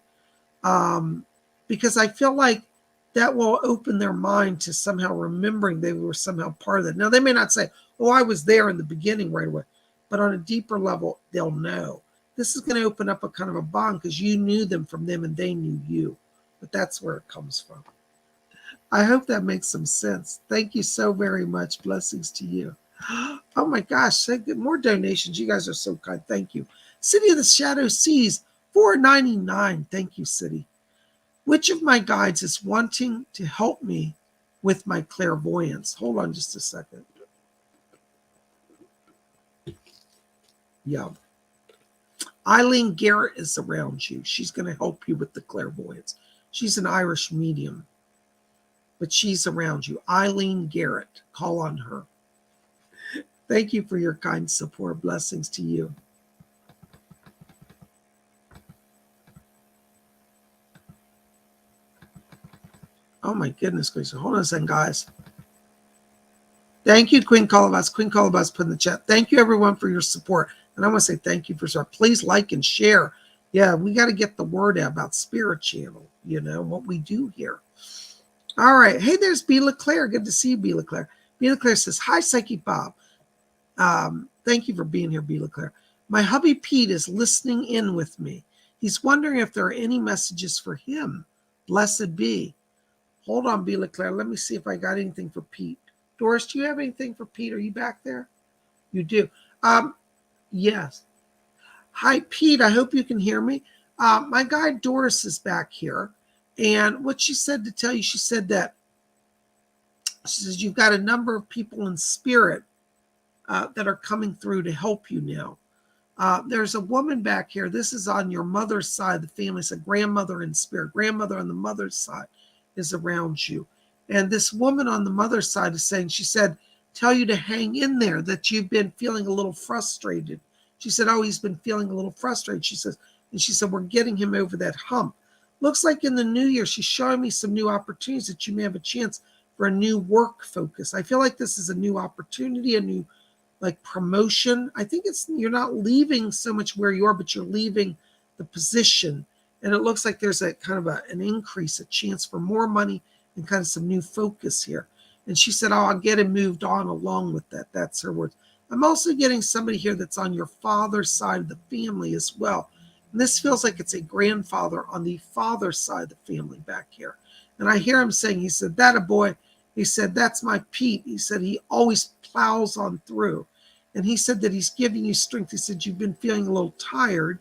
because I feel like that will open their mind to somehow remembering they were somehow part of that. Now, they may not say, oh, I was there in the beginning right away, but on a deeper level, they'll know. This is going to open up a kind of a bond because you knew them from them and they knew you. But that's where it comes from. I hope that makes some sense. Thank you so very much. Blessings to you. Oh my gosh, more donations. You guys are so kind. Thank you. City of the Shadow Seas, $4.99. Thank you, City. Which of my guides is wanting to help me with my clairvoyance? Hold on just a second. Yeah. Eileen Garrett is around you. She's going to help you with the clairvoyance. She's an Irish medium, but she's around you. Eileen Garrett. Call on her. Thank you for your kind support. Blessings to you. Oh my goodness gracious. Hold on a second, guys. Thank you, Queen Colobus. Queen Colobus put in the chat. Thank you, everyone, for your support. And I want to say thank you for support. Please like and share. Yeah, we got to get the word out about Spirit Channel, what we do here. All right. Hey, there's B. LeClaire. Good to see you, B. LeClaire. B. LeClaire says, hi, Psychic Bob. Thank you for being here, B. LeClaire. My hubby Pete is listening in with me. He's wondering if there are any messages for him. Blessed be. Hold on, B. LeClaire. Let me see if I got anything for Pete. Doris, do you have anything for Pete? Are you back there? You do. Yes. Hi, Pete. I hope you can hear me. My guide Doris is back here. And what she said to tell you, she said that she says you've got a number of people in spirit that are coming through to help you now. There's a woman back here. This is on your mother's side of the family. It's a grandmother in spirit. Grandmother on the mother's side is around you. And this woman on the mother's side is saying, she said, tell you to hang in there, that you've been feeling a little frustrated. She said, oh, he's been feeling a little frustrated. She said, we're getting him over that hump. Looks like in the new year, she's showing me some new opportunities that you may have a chance for a new work focus. I feel like this is a new opportunity, a new promotion. I think you're not leaving so much where you are, but you're leaving the position. And it looks like there's a kind of an increase, a chance for more money and kind of some new focus here. And she said, oh, I'll get him moved on along with that. That's her words. I'm also getting somebody here that's on your father's side of the family as well. And this feels like it's a grandfather on the father's side of the family back here. And I hear him saying, he said, that a boy. He said, that's my Pete. He said, he always plows on through. And he said that he's giving you strength. He said, you've been feeling a little tired.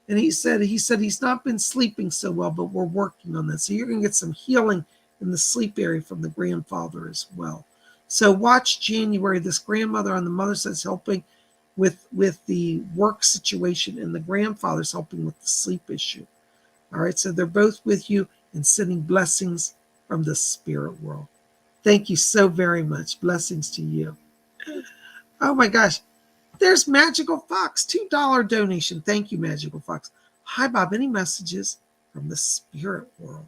And he said he's not been sleeping so well, but we're working on that. So you're going to get some healing in the sleep area from the grandfather as well. So watch January. This grandmother on the mother side is helping with the work situation, and the grandfather's helping with the sleep issue. All right, so they're both with you and sending blessings from the spirit world. Thank you so very much. Blessings to you. Oh my gosh. There's Magical Fox, $2 donation. Thank you, Magical Fox. Hi, Bob. Any messages from the spirit world?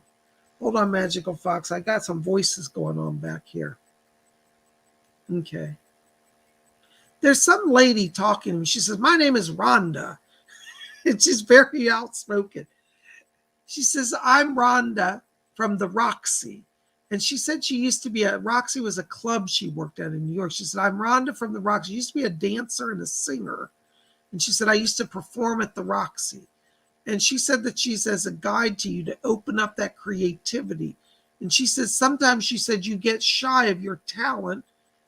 Hold on, Magical Fox. I got some voices going on back here. Okay. There's some lady talking to me. She says, my name is Rhonda. And she's very outspoken. She says, I'm Rhonda from the Roxy. And she said she used to be Roxy was a club she worked at in New York. She said, I'm Rhonda from the Roxy. She used to be a dancer and a singer. And she said, I used to perform at the Roxy. And she said that she's as a guide to you to open up that creativity. And she says, sometimes she said, you get shy of your talent.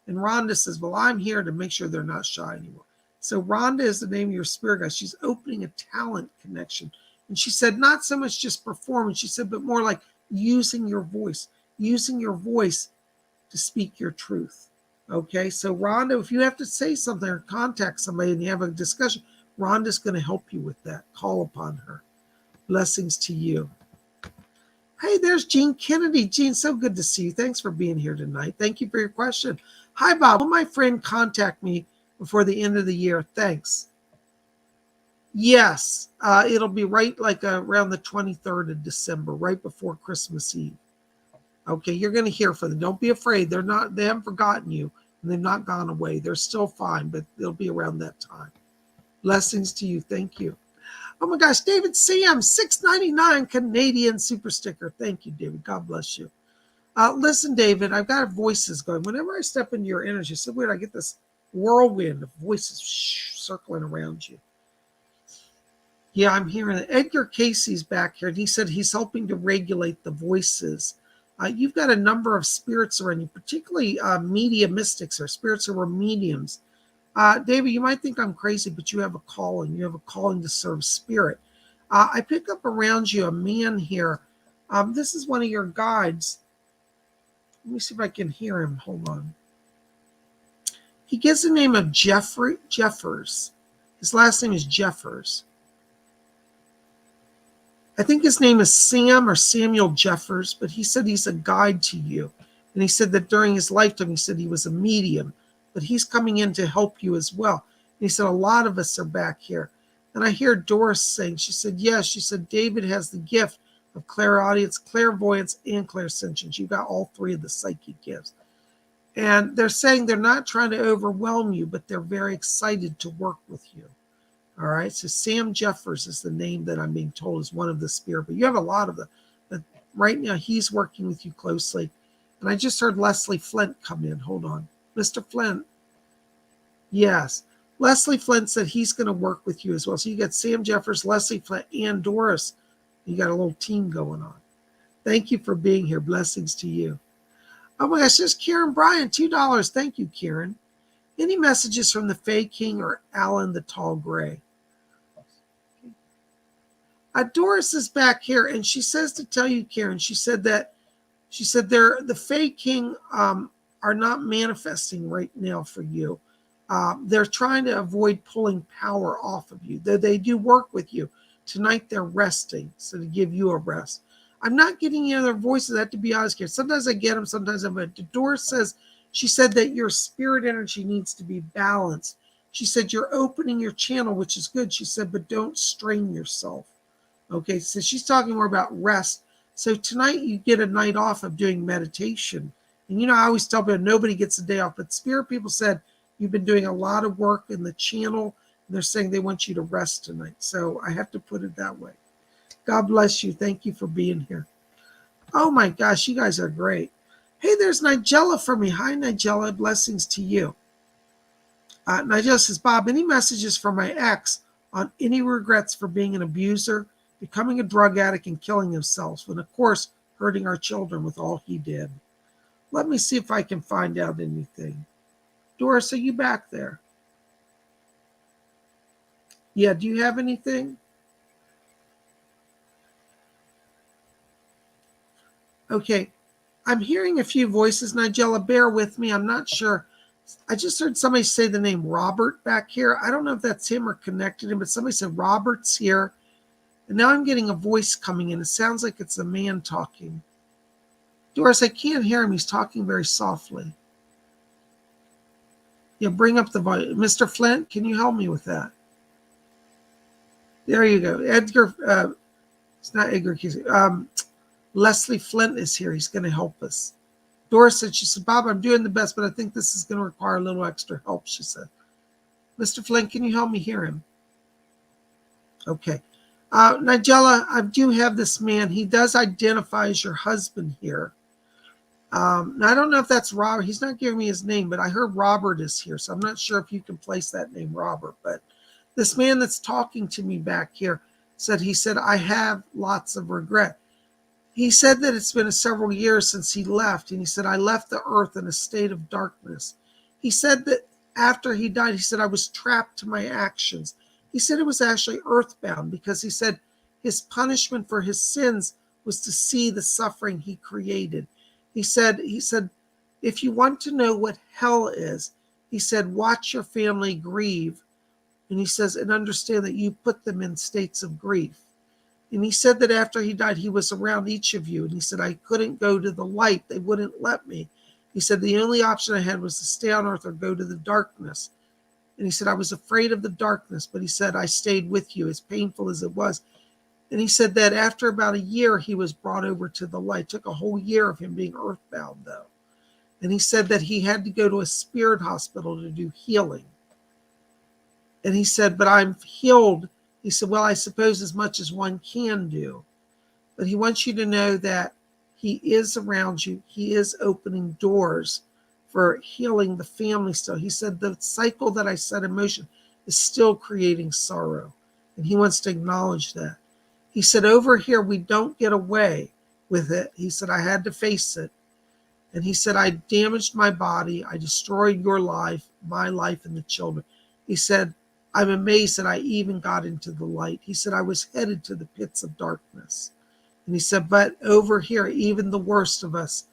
And Rhonda says, well, I'm here to make sure they're not shy anymore. So Rhonda is the name of your spirit guide. She's opening a talent connection. And she said, not so much just performance, she said, but more like using your voice to speak your truth. Okay, so Rhonda, if you have to say something or contact somebody and you have a discussion, Rhonda's going to help you with that. Call upon her. Blessings to you. Hey, there's Jean Kennedy. Jean, so good to see you. Thanks for being here tonight. Thank you for your question. Hi, Bob. Will my friend contact me before the end of the year? Thanks. Yes, it'll be right like around the 23rd of December, right before Christmas Eve. Okay, you're going to hear from them. Don't be afraid. They haven't forgotten you, and they've not gone away. They're still fine, but they'll be around that time. Blessings to you. Thank you. Oh my gosh, David Sam, $6.99 Canadian super sticker. Thank you, David. God bless you. Listen, David, I've got voices going. Whenever I step into your energy, it's so weird. I get this whirlwind of voices circling around you. Yeah, I'm hearing it. Edgar Casey's back here, and he said he's helping to regulate the voices. You've got a number of spirits around you, particularly media mystics or spirits who are mediums. David, you might think I'm crazy, but you have a calling. You have a calling to serve spirit. I pick up around you a man here. This is one of your guides. Let me see if I can hear him. Hold on. He gives the name of Jeffers. His last name is Jeffers. I think his name is Sam or Samuel Jeffers, but he said he's a guide to you. And he said that during his lifetime, he said he was a medium, but he's coming in to help you as well. And he said, a lot of us are back here. And I hear Doris saying, she said, yes, she said, David has the gift of clairaudience, clairvoyance, and clairsentience. You've got all three of the psychic gifts. And they're saying they're not trying to overwhelm you, but they're very excited to work with you. All right, so Sam Jeffers is the name that I'm being told is one of the spirit, but you have a lot of them. But right now, he's working with you closely. And I just heard Leslie Flint come in. Hold on. Mr. Flint. Yes. Leslie Flint said he's going to work with you as well. So you got Sam Jeffers, Leslie Flint, and Doris. You got a little team going on. Thank you for being here. Blessings to you. Oh my gosh, there's Karen Bryan, $2. Thank you, Karen. Any messages from the Fae King or Alan the Tall Gray? Doris is back here, and she says to tell you, Karen, she said the Fae King are not manifesting right now for you. They're trying to avoid pulling power off of you. They do work with you. Tonight they're resting, so to give you a rest. I'm not getting any other voices. I have to be honest here. Sometimes I get them, sometimes I'm not. Doris says, she said that your spirit energy needs to be balanced. She said you're opening your channel, which is good. She said, but don't strain yourself. Okay, so she's talking more about rest. So tonight you get a night off of doing meditation. And I always tell people nobody gets a day off, but spirit people said you've been doing a lot of work in the channel. And they're saying they want you to rest tonight. So I have to put it that way. God bless you. Thank you for being here. Oh my gosh, you guys are great. Hey, there's Nigella for me. Hi, Nigella. Blessings to you. Nigella says, Bob, any messages from my ex on any regrets for being an abuser, becoming a drug addict, and killing himself, and of course, hurting our children with all he did? Let me see if I can find out anything. Doris, are you back there? Yeah, do you have anything? Okay, I'm hearing a few voices. Nigella, bear with me. I'm not sure. I just heard somebody say the name Robert back here. I don't know if that's him or connected to him, but somebody said Robert's here. And now I'm getting a voice coming in. It sounds like it's a man talking. Doris, I can't hear him. He's talking very softly. Yeah, bring up the voice. Mr. Flint, can you help me with that? There you go. Edgar, it's not Edgar Casey. Leslie Flint is here. He's going to help us. Doris said, she said, Bob, I'm doing the best, but I think this is going to require a little extra help, she said. Mr. Flint, can you help me hear him? Okay. Nigella, I do have this man. He does identify as your husband here. Now, I don't know if that's Robert. He's not giving me his name, but I heard Robert is here, so I'm not sure if you can place that name, Robert. But this man that's talking to me back here he said, I have lots of regret. He said that it's been several years since he left, and he said, I left the earth in a state of darkness. He said that after he died, he said, I was trapped to my actions. He said it was actually earthbound because he said his punishment for his sins was to see the suffering he created. He said, if you want to know what hell is, he said, watch your family grieve. And he says, and understand that you put them in states of grief. And he said that after he died, he was around each of you. And he said, I couldn't go to the light. They wouldn't let me. He said, the only option I had was to stay on earth or go to the darkness. And he said, I was afraid of the darkness, but he said, I stayed with you, as painful as it was. And he said that after about a year, he was brought over to the light. It took a whole year of him being earthbound, though. And he said that he had to go to a spirit hospital to do healing. And he said, but I'm healed. He said, well, I suppose as much as one can do. But he wants you to know that he is around you. He is opening doors for healing the family still. He said, the cycle that I set in motion is still creating sorrow. And he wants to acknowledge that. He said, over here, we don't get away with it. He said, I had to face it. And he said, I damaged my body. I destroyed your life, my life, and the children. He said, I'm amazed that I even got into the light. He said, I was headed to the pits of darkness. And he said, but over here, even the worst of us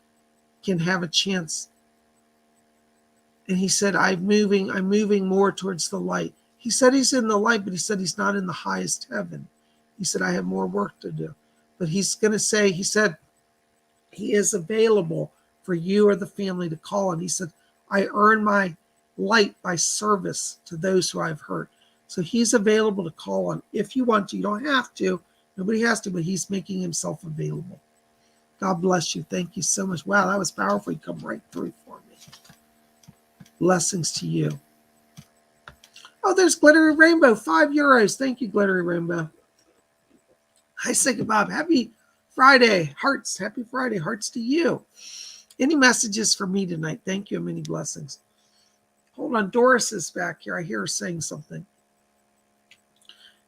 can have a chance. And he said, I'm moving more towards the light. He said he's in the light, but he said he's not in the highest heaven. He said, I have more work to do. But he's going to say, he said, he is available for you or the family to call. And he said, I earn my light by service to those who I've hurt. So he's available to call on if you want to. You don't have to. Nobody has to, but he's making himself available. God bless you. Thank you so much. Wow, that was powerful. You come right through for me. Blessings to you. Oh, there's Glittery Rainbow, €5. Thank you, Glittery Rainbow. Hi, PsychicBob. Happy Friday. Hearts. Happy Friday. Hearts to you. Any messages for me tonight? Thank you and many blessings. Hold on. Doris is back here. I hear her saying something.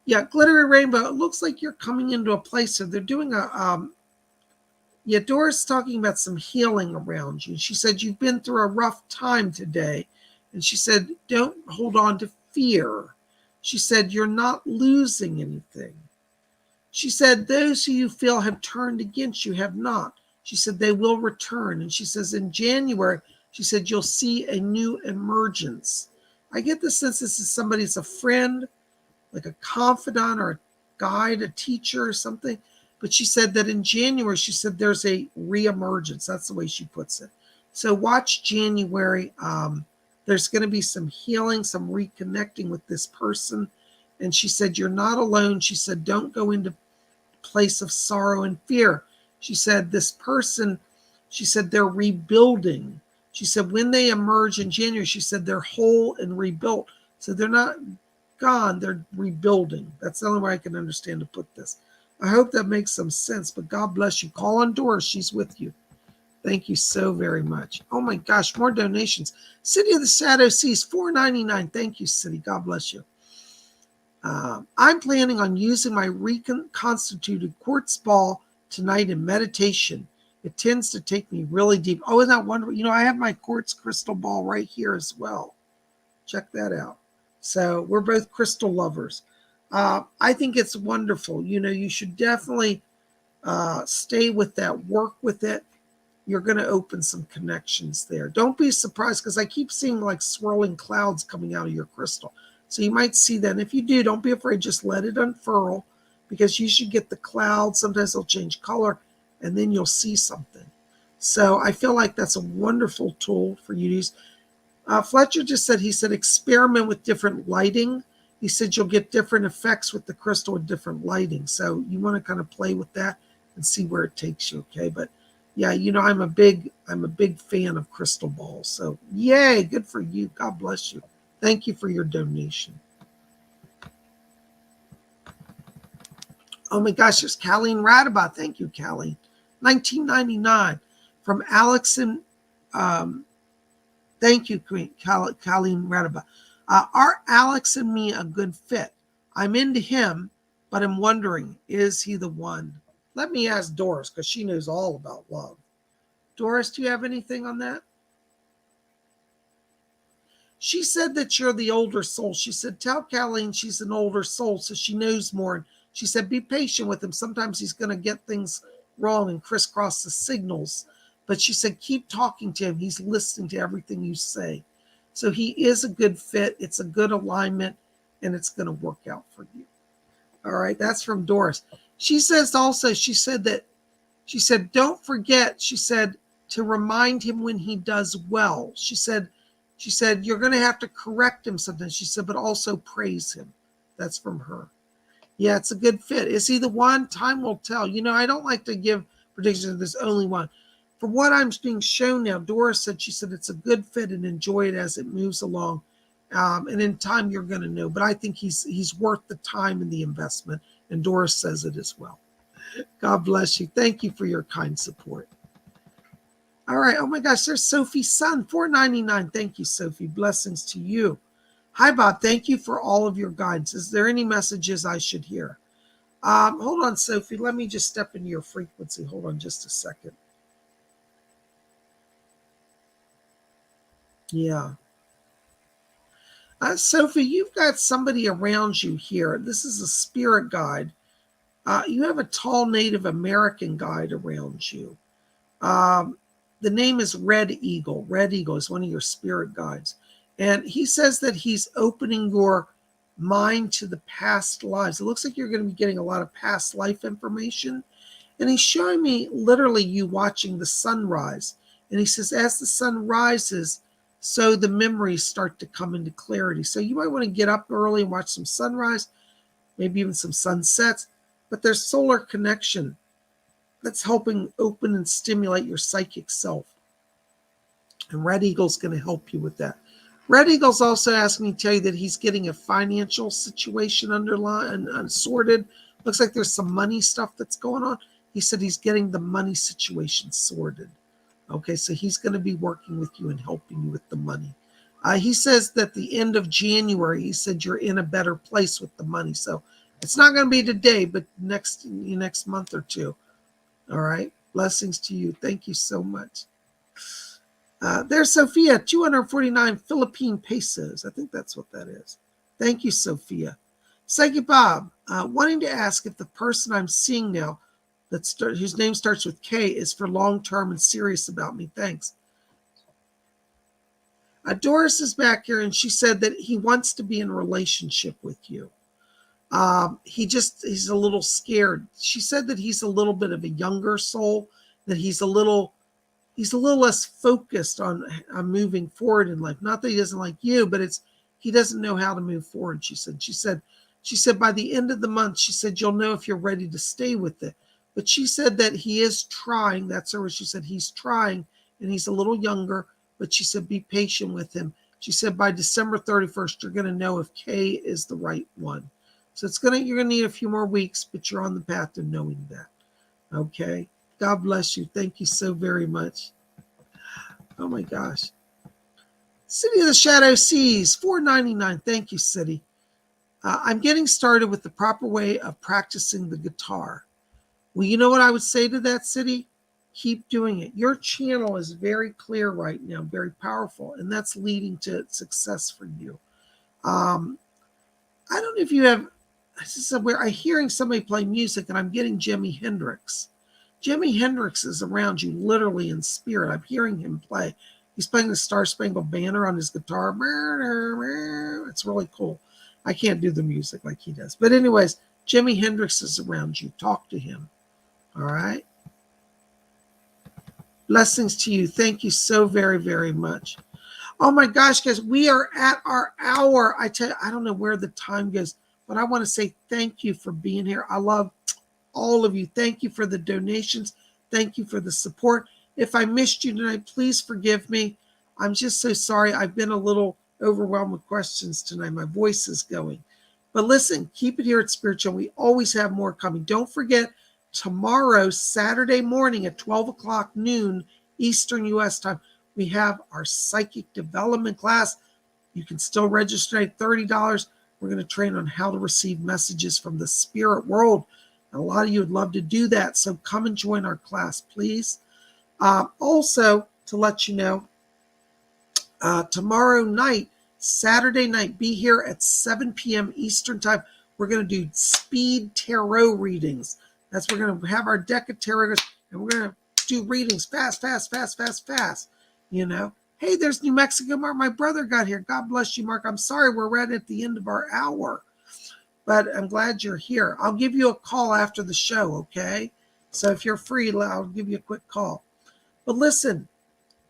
Yeah, Glittery Rainbow. It looks like you're coming into a place. So they're doing yeah, Doris talking about some healing around you. She said you've been through a rough time today. And she said, don't hold on to fear. She said, you're not losing anything. She said, those who you feel have turned against you have not. She said, they will return. And she says, in January, she said, you'll see a new emergence. I get the sense this is somebody's a friend, like a confidant or a guide, a teacher or something. But she said that in January, she said there's a reemergence. That's the way she puts it. So watch January. There's going to be some healing, some reconnecting with this person. And she said, you're not alone. She said, don't go into place of sorrow and fear. She said, this person, she said, they're rebuilding. She said, when they emerge in January, she said, they're whole and rebuilt. So they're not gone, they're rebuilding. That's the only way I can understand to put this. I hope that makes some sense, but God bless you. Call on Doris, she's with you. Thank you so very much. Oh my gosh, more donations. City of the Shadow Seas, $4.99. Thank you, City. God bless you. I'm planning on using my reconstituted quartz ball tonight in meditation. It tends to take me really deep. Oh, isn't that wonderful? You know, I have my quartz crystal ball right here as well. Check that out. So we're both crystal lovers. I think it's wonderful. You know, you should definitely stay with that, work with it. You're going to open some connections there. Don't be surprised because I keep seeing like swirling clouds coming out of your crystal. So you might see that. And if you do, don't be afraid. Just let it unfurl because you should get the clouds. Sometimes they'll change color and then you'll see something. So I feel like that's a wonderful tool for you to use. Fletcher just said, he said, experiment with different lighting. He said, you'll get different effects with the crystal with different lighting. So you want to kind of play with that and see where it takes you. Okay. But yeah, you know, I'm a big fan of crystal balls. So yay, good for you. God bless you. Thank you for your donation. Oh my gosh, there's Colleen Radabot. Thank you, Colleen. $19.99 from Alex and thank you, Colleen Radabot. Are Alex and me a good fit? I'm into him, but I'm wondering, is he the one? Let me ask Doris because she knows all about love. Doris, do you have anything on that? She said that you're the older soul. She said, tell Colleen she's an older soul, so she knows more. And she said, be patient with him. Sometimes he's going to get things wrong and crisscross the signals. But she said, keep talking to him. He's listening to everything you say. So he is a good fit. It's a good alignment, and it's going to work out for you. All right, that's from Doris. She says also, she said, don't forget, she said, to remind him when he does well. She said, you're going to have to correct him sometimes. She said, but also praise him. That's from her. Yeah, it's a good fit. Is he the one? Time will tell. I don't like to give predictions. There's only one. From what I'm being shown now, Doris said, she said, it's a good fit and enjoy it as it moves along. And in time, you're going to know. But I think he's worth the time and the investment. And Doris says it as well. God bless you. Thank you for your kind support. All right. Oh, my gosh. There's Sophie's son, $4.99. Thank you, Sophie. Blessings to you. Hi, Bob. Thank you for all of your guidance. Is there any messages I should hear? Hold on, Sophie. Let me just step into your frequency. Hold on just a second. Yeah. Sophie, you've got somebody around you here. This is a spirit guide. You have a tall Native American guide around you. The name is Red Eagle. Red Eagle is one of your spirit guides. And he says that he's opening your mind to the past lives. It looks like you're going to be getting a lot of past life information. And he's showing me literally you watching the sunrise. And he says, as the sun rises, so the memories start to come into clarity. So you might want to get up early and watch some sunrise, maybe even some sunsets. But there's solar connection that's helping open and stimulate your psychic self. And Red Eagle's going to help you with that. Red Eagle's also asked me to tell you that he's getting a financial situation underlined and sorted. Looks like there's some money stuff that's going on. He said he's getting the money situation sorted. Okay, so he's going to be working with you and helping you with the money. He says that the end of January, he said you're in a better place with the money. So it's not going to be today, but next month or two. All right. Blessings to you. Thank you so much. There's Sophia, 249 Philippine pesos. I think that's what that is. Thank you, Sophia. Psychic Bob, wanting to ask if the person I'm seeing now, whose name starts with K, is for long-term and serious about me. Thanks. Doris is back here, and she said that he wants to be in a relationship with you. He's a little scared. She said that he's a little bit of a younger soul, that he's a little less focused on moving forward in life. Not that he doesn't like you, but he doesn't know how to move forward. She said by the end of the month, she said, you'll know if you're ready to stay with it. But she said that he is trying. That's her. She said he's trying, and he's a little younger, but she said, be patient with him. She said, by December 31st, you're going to know if K is the right one. So you're going to need a few more weeks, but you're on the path to knowing that. Okay. God bless you. Thank you so very much. Oh my gosh. City of the Shadow Seas, $4.99. Thank you, City. I'm getting started with the proper way of practicing the guitar. Well, you know what I would say to that, City? Keep doing it. Your channel is very clear right now, very powerful, and that's leading to success for you. I don't know if you have, I'm hearing somebody play music, and I'm getting Jimi Hendrix. Jimi Hendrix is around you literally in spirit. I'm hearing him play. He's playing the Star Spangled Banner on his guitar. It's really cool. I can't do the music like he does. But anyways, Jimi Hendrix is around you. Talk to him. All right? Blessings to you. Thank you so very, very much. Oh my gosh, guys, we are at our hour. I tell you, I don't know where the time goes, but I want to say thank you for being here. I love all of you. Thank you for the donations. Thank you for the support. If I missed you tonight, please forgive me. I'm just so sorry. I've been a little overwhelmed with questions tonight. My voice is going. But listen, keep it here at Spiritual. We always have more coming. Don't forget, tomorrow, Saturday morning at 12 o'clock noon Eastern U.S. time, we have our psychic development class. You can still register at $30. We're going to train on how to receive messages from the spirit world. And a lot of you would love to do that. So come and join our class, please. Also, to let you know, tomorrow night, Saturday night, be here at 7 p.m. Eastern time. We're going to do speed tarot readings. We're going to have our deck of tarot, and we're going to do readings fast. You know, hey, there's New Mexico Mark. My brother got here. God bless you, Mark. I'm sorry we're right at the end of our hour, but I'm glad you're here. I'll give you a call after the show, okay? So if you're free, I'll give you a quick call. But listen,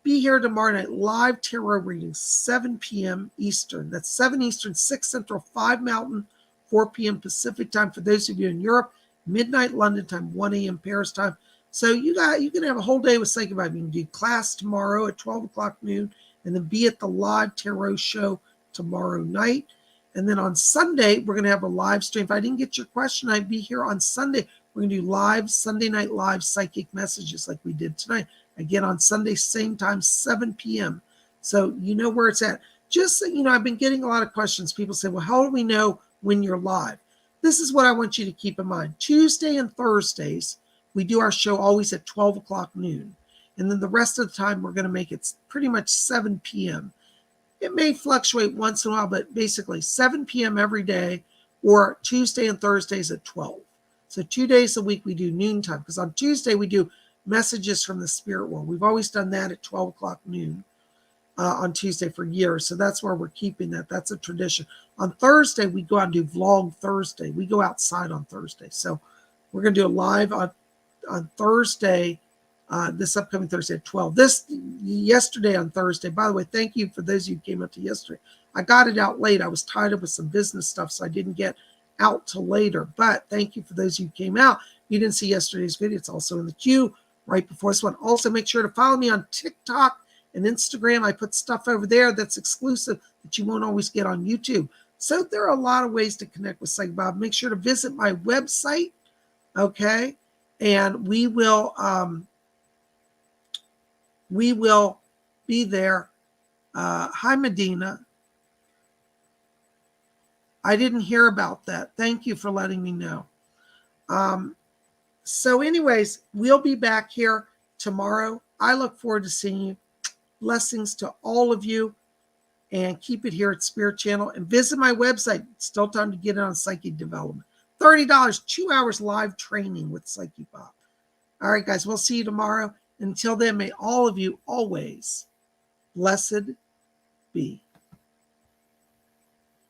be here tomorrow night, live tarot readings, 7 p.m. Eastern. That's 7 Eastern, 6 Central, 5 Mountain, 4 p.m. Pacific time for those of you in Europe, midnight London time, 1 a.m. Paris time. So you can have a whole day with PsychicBob. You can do class tomorrow at 12 o'clock noon, and then be at the live tarot show tomorrow night. And then on Sunday, we're going to have a live stream. If I didn't get your question, I'd be here on Sunday. We're going to do live Sunday night live psychic messages like we did tonight. Again, on Sunday, same time, 7 p.m. So you know where it's at. Just so you know, I've been getting a lot of questions. People say, well, how do we know when you're live? This is what I want you to keep in mind. Tuesday and Thursdays, we do our show always at 12 o'clock noon. And then the rest of the time, we're going to make it pretty much 7 p.m. It may fluctuate once in a while, but basically 7 p.m. every day, or Tuesday and Thursdays at 12. So 2 days a week we do noontime, because on Tuesday we do messages from the spirit world. We've always done that at 12 o'clock noon on Tuesday for years. So that's where we're keeping that. That's a tradition. On Thursday, we go out and do Vlog Thursday. We go outside on Thursday. So we're going to do a live on Thursday, this upcoming Thursday at 12. Yesterday on Thursday, by the way, thank you for those of you who came up to yesterday. I got it out late. I was tied up with some business stuff, so I didn't get out till later. But thank you for those of you who came out. You didn't see yesterday's video. It's also in the queue right before this one. Also, make sure to follow me on TikTok and Instagram. I put stuff over there that's exclusive that you won't always get on YouTube. So there are a lot of ways to connect with PsychicBob. Make sure to visit my website, okay? And we will be there. Hi, Medina. I didn't hear about that. Thank you for letting me know. So anyways, we'll be back here tomorrow. I look forward to seeing you. Blessings to all of you. And keep it here at Spirit Channel. And visit my website. Still time to get it on Psychic Development. $30, 2 hours live training with PsychicBob. All right, guys, we'll see you tomorrow. Until then, may all of you always blessed be.